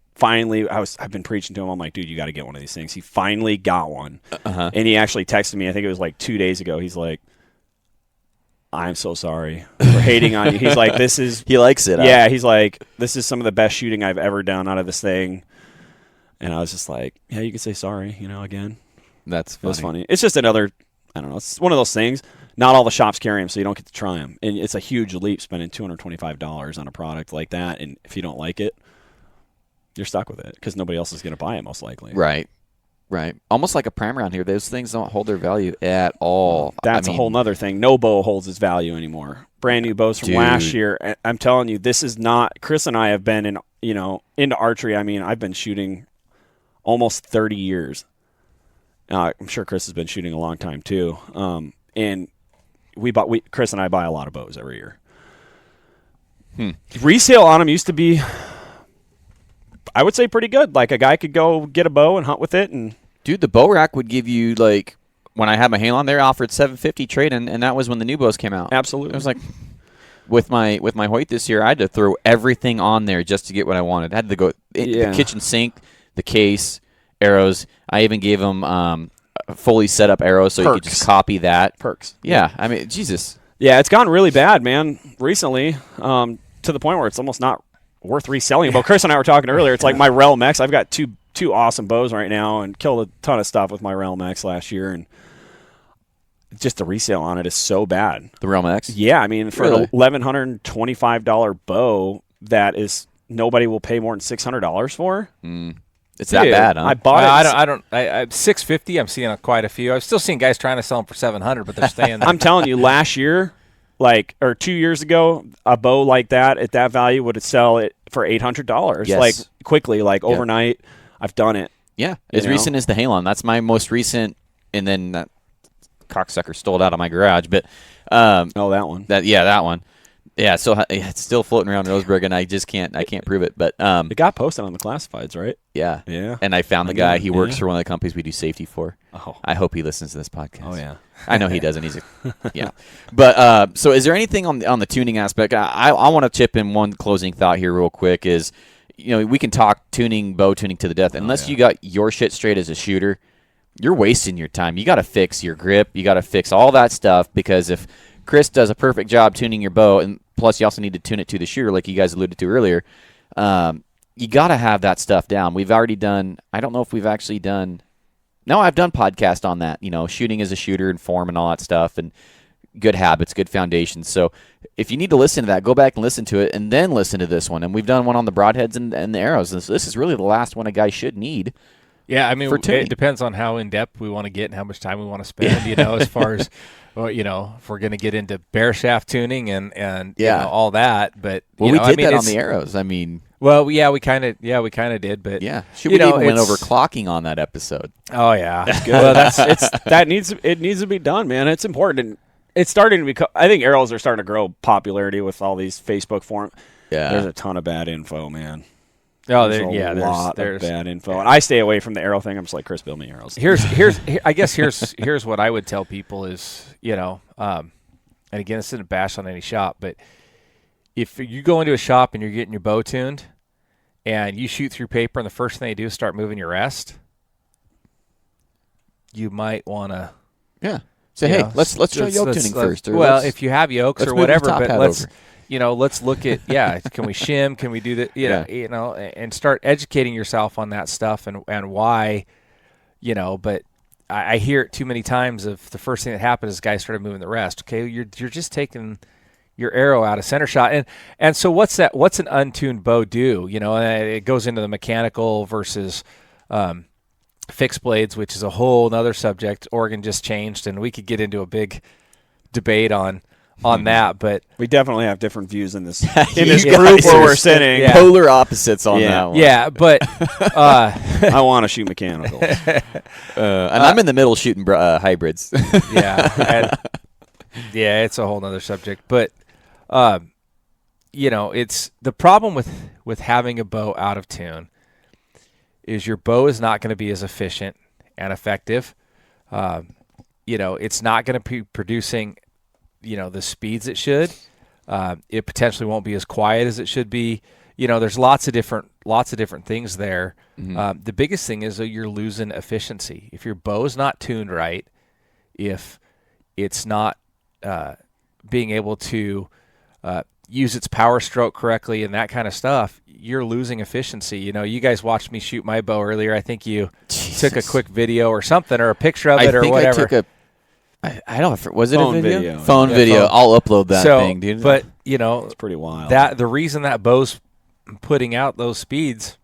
been preaching to him. I'm like, dude, you got to get one of these things. He finally got one, and he actually texted me. I think it was like 2 days ago. He's like, I'm so sorry for hating on you. He's like, this is. He likes it. Yeah, he's like, this is some of the best shooting I've ever done out of this thing. And I was just like, yeah, you can say sorry, again. That's funny. It was funny. It's just another, I don't know, it's one of those things. Not all the shops carry them, so you don't get to try them. And it's a huge leap spending $225 on a product like that. And if you don't like it, you're stuck with it because nobody else is going to buy it most likely. Right. Almost like a primer around here. Those things don't hold their value at all. That's a whole nother thing. No bow holds its value anymore. Brand new bows from last year. I'm telling you, this is not. Chris and I have been into archery. I mean, I've been shooting almost 30 years. I'm sure Chris has been shooting a long time too. And Chris and I buy a lot of bows every year. Resale on them used to be, I would say, pretty good. Like a guy could go get a bow and hunt with it. And dude, the bow rack would give you, like, when I had my Halon there, offered $750 trade, and that was when the new bows came out. Absolutely. It was like with my Hoyt this year, I had to throw everything on there just to get what I wanted. I had to go the kitchen sink, the case, arrows. I even gave him fully set up arrows so you could just copy that. Perks. Yeah, I mean, Jesus. Yeah, it's gotten really bad, man, recently, to the point where it's almost not worth reselling. But Chris and I were talking earlier. It's like my Realm X. I've got two awesome bows right now and killed a ton of stuff with my Realm X last year. And just the resale on it is so bad. The Realm X? Yeah, I mean, for an $1,125 bow that is nobody will pay more than $600 for. It's that bad, huh? I bought it. I don't. $650. I'm seeing quite a few. I'm still seeing guys trying to sell them for $700, but they're staying there. I'm telling you, last year, or 2 years ago, a bow like that at that value would sell it for $800. Yes. Like quickly, overnight. I've done it. Yeah, as recent as the Halon. That's my most recent, and then that cocksucker stole it out of my garage. But that one. That one. Yeah, so it's still floating around Roseburg, and I can't prove it. But it got posted on the classifieds, right? Yeah. And I found the guy. He works for one of the companies we do safety for. Oh. I hope he listens to this podcast. Oh yeah. I know he doesn't. Yeah. But so is there anything on the tuning aspect? I want to chip in one closing thought here real quick is, we can talk bow tuning to the death. Unless you got your shit straight as a shooter, you're wasting your time. You got to fix your grip. You got to fix all that stuff, because if Chris does a perfect job tuning your bow, and plus you also need to tune it to the shooter like you guys alluded to earlier, you got to have that stuff down. We've already done, I don't know if we've actually done, no, I've done podcast on that, shooting as a shooter and form and all that stuff, and good habits, good foundations. So if you need to listen to that, go back and listen to it, and then listen to this one. And we've done one on the broadheads and the arrows. And so this is really the last one a guy should need. Yeah, I mean, it depends on how in-depth we want to get and how much time we want to spend, as far as, if we're going to get into bear shaft tuning and all that. But we did that on the arrows. I mean, well, we kind of did, but we even went over clocking on that episode. Oh yeah, that's good. Well, it needs to be done, man. It's important. And it's starting to become. I think arrows are starting to grow popularity with all these Facebook forums. Yeah, there's a ton of bad info, man. Oh, there's a lot of bad info, and I stay away from the arrow thing. I'm just like, Chris, build me arrows. Here's what I would tell people is, and again, this isn't a bash on any shop, but if you go into a shop and you're getting your bow tuned, and you shoot through paper, and the first thing they do is start moving your rest, you might want to, say, hey, let's try yoke tuning first. Or if you have yokes or whatever, but let's look at, can we shim? Can we do that? And start educating yourself on that stuff and why, but I hear it too many times. Of the first thing that happened is guys started moving the rest. Okay, you're just taking your arrow out of center shot, and so what's that? What's an untuned bow do? And it goes into the mechanical versus fixed blades, which is a whole other subject. Oregon just changed, and we could get into a big debate on that, but we definitely have different views in this guys group where we're sitting. Yeah. Polar opposites on that one. Yeah, but I want to shoot mechanical. And I'm in the middle shooting hybrids. yeah, it's a whole other subject. But it's the problem with having a bow out of tune is your bow is not going to be as efficient and effective. It's not going to be producing the speeds it should. It potentially won't be as quiet as it should be. There's lots of different things there. Mm-hmm. The biggest thing is that you're losing efficiency. If your bow is not tuned right, if it's not being able to use its power stroke correctly and that kind of stuff, you're losing efficiency. You guys watched me shoot my bow earlier. I think you took a quick video or something, or a picture of it, or whatever. I don't know. Was it Phone a video? video. Phone Yeah, video. phone. I'll upload that thing, dude. But it's pretty wild. that the reason that bow's putting out those speeds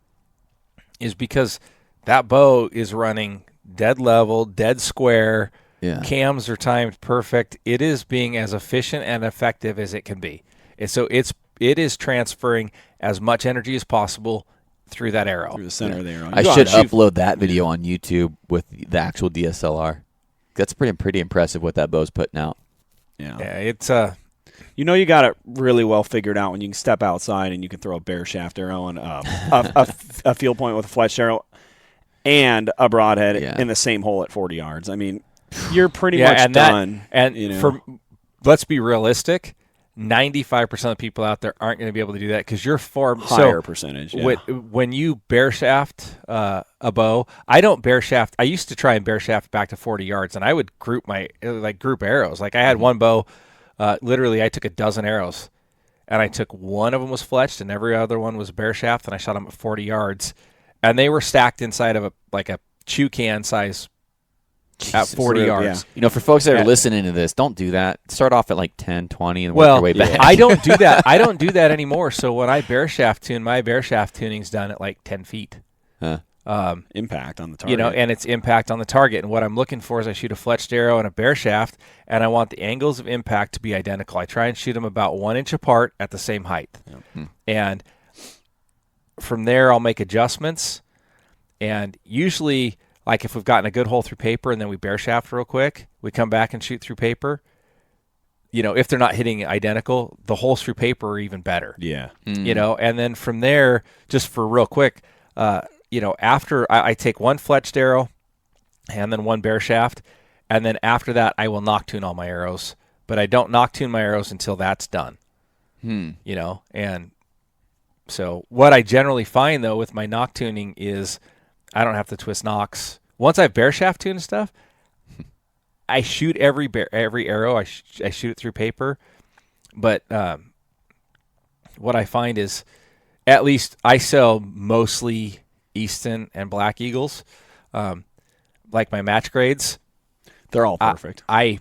is because that bow is running dead level, dead square. Yeah. Cams are timed perfect. It is being as efficient and effective as it can be. And so it is transferring as much energy as possible through that arrow. Through the center of the arrow. I should upload that video on YouTube with the actual DSLR. That's pretty impressive what that bow's putting out. Yeah, it's you got it really well figured out when you can step outside and you can throw a bare shaft arrow and a field point with a fletched arrow and a broadhead in the same hole at 40 yards. I mean, you're pretty much done. Let's be realistic. 95% of the people out there aren't going to be able to do that because you're far higher percentage. Yeah. When you bare shaft a bow, I don't bare shaft. I used to try and bare shaft back to 40 yards, and I would group arrows. Like I had one bow, literally I took a dozen arrows, and I took one of them was fletched, and every other one was bare shaft, and I shot them at 40 yards, and they were stacked inside of a chew can size. At 40 yards. Yeah. For folks that are listening to this, don't do that. Start off at like 10, 20, and work your way back. I don't do that. I don't do that anymore. So when I bare shaft tune, my bare shaft tuning's done at like 10 feet. Impact on the target. And it's impact on the target. And what I'm looking for is I shoot a fletched arrow and a bare shaft, and I want the angles of impact to be identical. I try and shoot them about 1 inch apart at the same height. Yep. And from there, I'll make adjustments. And usually, like if we've gotten a good hole through paper and then we bare shaft real quick, we come back and shoot through paper. If they're not hitting identical, the holes through paper are even better. Yeah. And then from there, just for real quick, after I take one fletched arrow and then one bare shaft, and then after that, I will knock tune all my arrows. But I don't knock tune my arrows until that's done. And so what I generally find though with my knock tuning is I don't have to twist nocks. Once I bare shaft tune stuff, I shoot every arrow. I shoot it through paper. But what I find is, at least I sell mostly Easton and Black Eagles, like my match grades. They're all perfect. I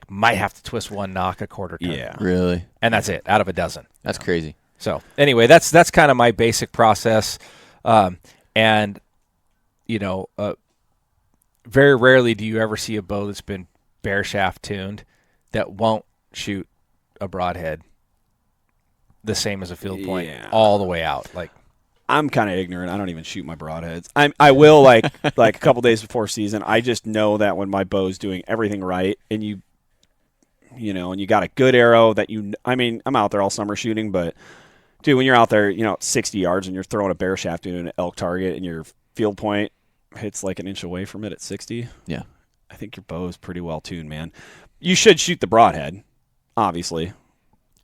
might have to twist one knock a quarter ton. Yeah, really, and that's it out of a dozen. That's crazy. So anyway, that's kind of my basic process, and. Very rarely do you ever see a bow that's been bare shaft tuned that won't shoot a broadhead the same as a field point all the way out. Like I'm kind of ignorant. I don't even shoot my broadheads. I will like a couple days before season. I just know that when my bow's doing everything right, and and you got a good arrow that I'm out there all summer shooting, but dude, when you're out there, 60 yards and you're throwing a bare shaft into an elk target and your field point hits like an inch away from it at 60. Yeah. I think your bow is pretty well tuned, man. You should shoot the broadhead, obviously.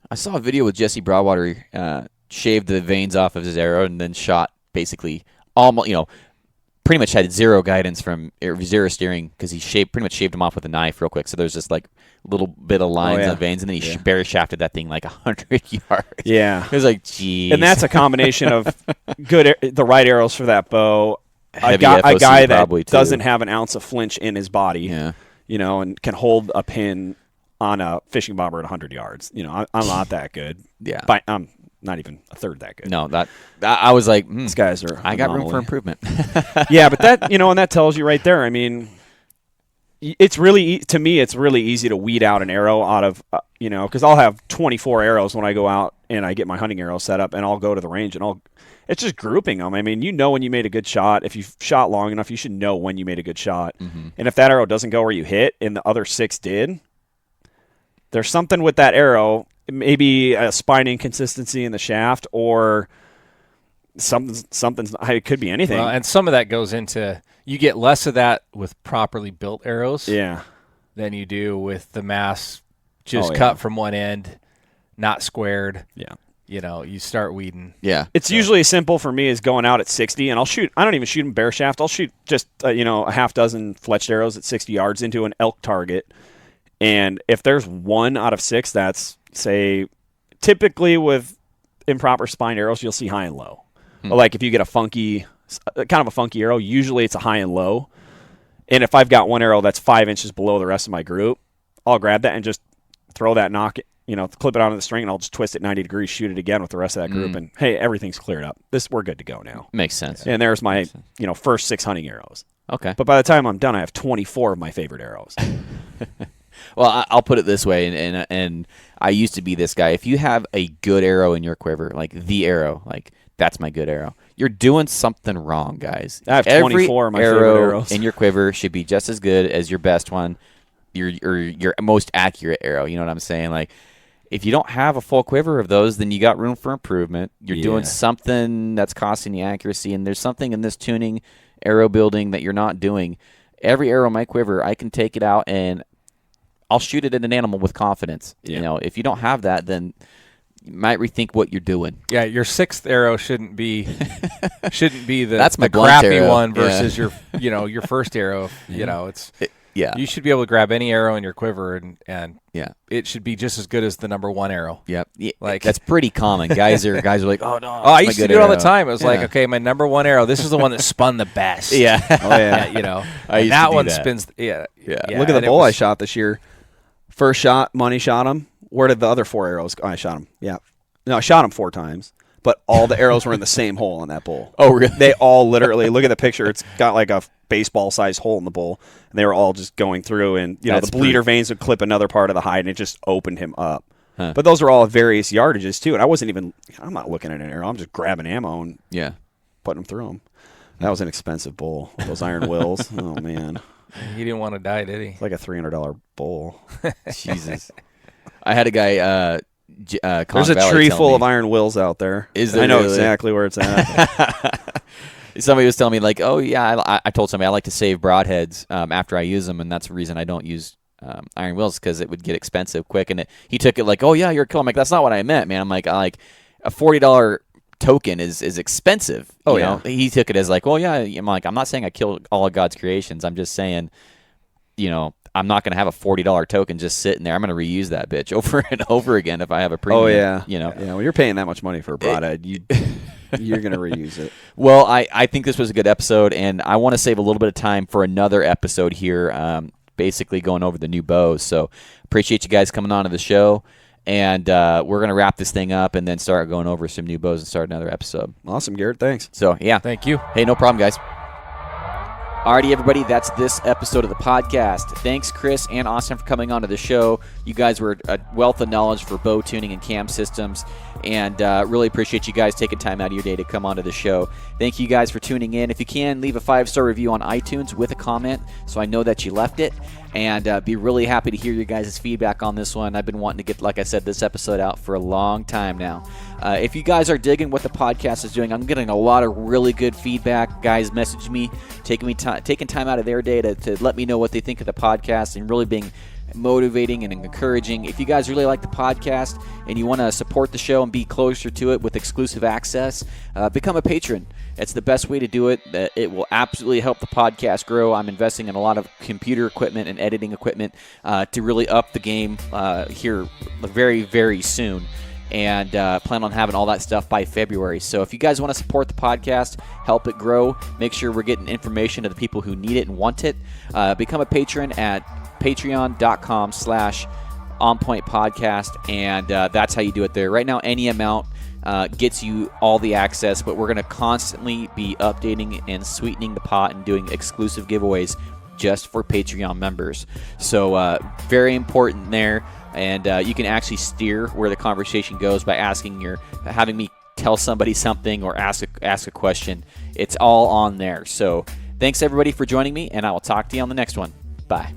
I saw a video with Jesse Broadwater shaved the veins off of his arrow and then shot basically almost, pretty much had zero guidance from zero steering because he pretty much shaved them off with a knife real quick. So there's just like a little bit of lines on veins, and then he bare shafted that thing like 100 yards. Yeah. It was like, geez. And that's a combination of the right arrows for that bow. a guy that doesn't have an ounce of flinch in his body, and can hold a pin on a fishing bobber at 100 yards. I'm not that good. Yeah. I'm not even a third that good. No, that I was like, these guys are I got room for improvement. Yeah, but that, and that tells you right there. I mean, it's really, to me, it's really easy to weed out an arrow out of, because I'll have 24 arrows when I go out and I get my hunting arrow set up, and I'll go to the range and it's just grouping them. I mean, when you made a good shot. If you've shot long enough, you should know when you made a good shot. Mm-hmm. And if that arrow doesn't go where you hit and the other 6 did, there's something with that arrow, maybe a spine inconsistency in the shaft or something's it could be anything. Well, and some of that goes into, you get less of that with properly built arrows than you do with the mass just cut from one end, not squared. Yeah. You start weeding. Yeah. It's usually simple for me as going out at 60, and I don't even shoot them bare shaft. I'll shoot just, a half dozen fletched arrows at 60 yards into an elk target. And if there's 1 out of 6, that's, say, typically with improper spine arrows, you'll see high and low. But like if you get kind of a funky arrow, usually it's a high and low. And if I've got one arrow that's 5 inches below the rest of my group, I'll grab that and just throw that clip it onto the string, and I'll just twist it 90 degrees, shoot it again with the rest of that group, and hey, everything's cleared up. We're good to go now. Makes sense. And there's my, first 6 hunting arrows. Okay. But by the time I'm done, I have 24 of my favorite arrows. Well, I'll put it this way, and I used to be this guy. If you have a good arrow in your quiver, like the arrow, like that's my good arrow, you're doing something wrong, guys. I have 24 of my favorite arrows in your quiver should be just as good as your best one, your most accurate arrow. You know what I'm saying? Like, if you don't have a full quiver of those, then you got room for improvement. You're doing something that's costing you accuracy, and there's something in this tuning, arrow building that you're not doing. Every arrow in my quiver, I can take it out and I'll shoot it at an animal with confidence. Yeah. If you don't have that, then you might rethink what you're doing. Yeah, your 6th arrow shouldn't be the that's my crappy arrow. one versus your your first arrow. You should be able to grab any arrow in your quiver and it should be just as good as the number 1 arrow. Yep. Like that's pretty common. Guys are like, oh no. I used to do it all the time. It was like, okay, my number 1 arrow. This is the one that spun the best. Yeah. Oh yeah. And that one spins. Yeah. Look at the bull I shot this year. First shot, money shot him. Where did the other 4 arrows go? I shot him. Yeah. No, I shot him 4 times. But all the arrows were in the same hole on that bull. Oh, really? They all literally, look at the picture. It's got like a baseball-sized hole in the bull. And they were all just going through. And, the bleeder veins would clip another part of the hide, and it just opened him up. Huh. But those are all various yardages, too. And I'm not looking at an arrow. I'm just grabbing ammo and putting them through them. That was an expensive bull with those iron wills. Oh, man. He didn't want to die, did he? It's like a $300 bull. Jesus. I had a guy... There's a tree full of iron wills out there. I know exactly where it's at. Somebody was telling me, like, oh, yeah, I told somebody I like to save broadheads after I use them, and that's the reason I don't use iron wills, because it would get expensive quick. And he took it like, oh, yeah, you're a killer. I'm like, that's not what I meant, man. I'm like a $40 token is expensive. Oh, yeah. He took it as like, well, yeah. I'm like, I'm not saying I killed all of God's creations. I'm just saying, I'm not going to have a $40 token just sitting there. I'm going to reuse that bitch over and over again if I have a premium. Oh, yeah. Yeah, when you're paying that much money for a broadhead, you're going to reuse it. Well, I think this was a good episode, and I want to save a little bit of time for another episode here, basically going over the new bows. So appreciate you guys coming on to the show, and we're going to wrap this thing up and then start going over some new bows and start another episode. Awesome, Garrett. Thanks. So, yeah. Thank you. Hey, no problem, guys. Alrighty, everybody, that's this episode of the podcast. Thanks, Chris and Austin, for coming on to the show. You guys were a wealth of knowledge for bow tuning and cam systems, and really appreciate you guys taking time out of your day to come onto the show. Thank you guys for tuning in. If you can, leave a 5-star review on iTunes with a comment so I know that you left it, and be really happy to hear your guys' feedback on this one. I've been wanting to get, like I said, this episode out for a long time now. If you guys are digging what the podcast is doing, I'm getting a lot of really good feedback. Guys message me, taking time out of their day to let me know what they think of the podcast, and really being motivating and encouraging. If you guys really like the podcast and you want to support the show and be closer to it with exclusive access, become a patron. It's the best way to do it. It will absolutely help the podcast grow. I'm investing in a lot of computer equipment and editing equipment to really up the game here very, very soon. and plan on having all that stuff by February. So if you guys want to support the podcast, help it grow, make sure we're getting information to the people who need it and want it, become a patron at patreon.com/onpointpodcast, and that's how you do it there. Right now, any amount gets you all the access, but we're going to constantly be updating and sweetening the pot and doing exclusive giveaways just for Patreon members. So very important there, and you can actually steer where the conversation goes by having me tell somebody something or ask a question. It's all on there. So thanks everybody for joining me, and I will talk to you on the next one. Bye.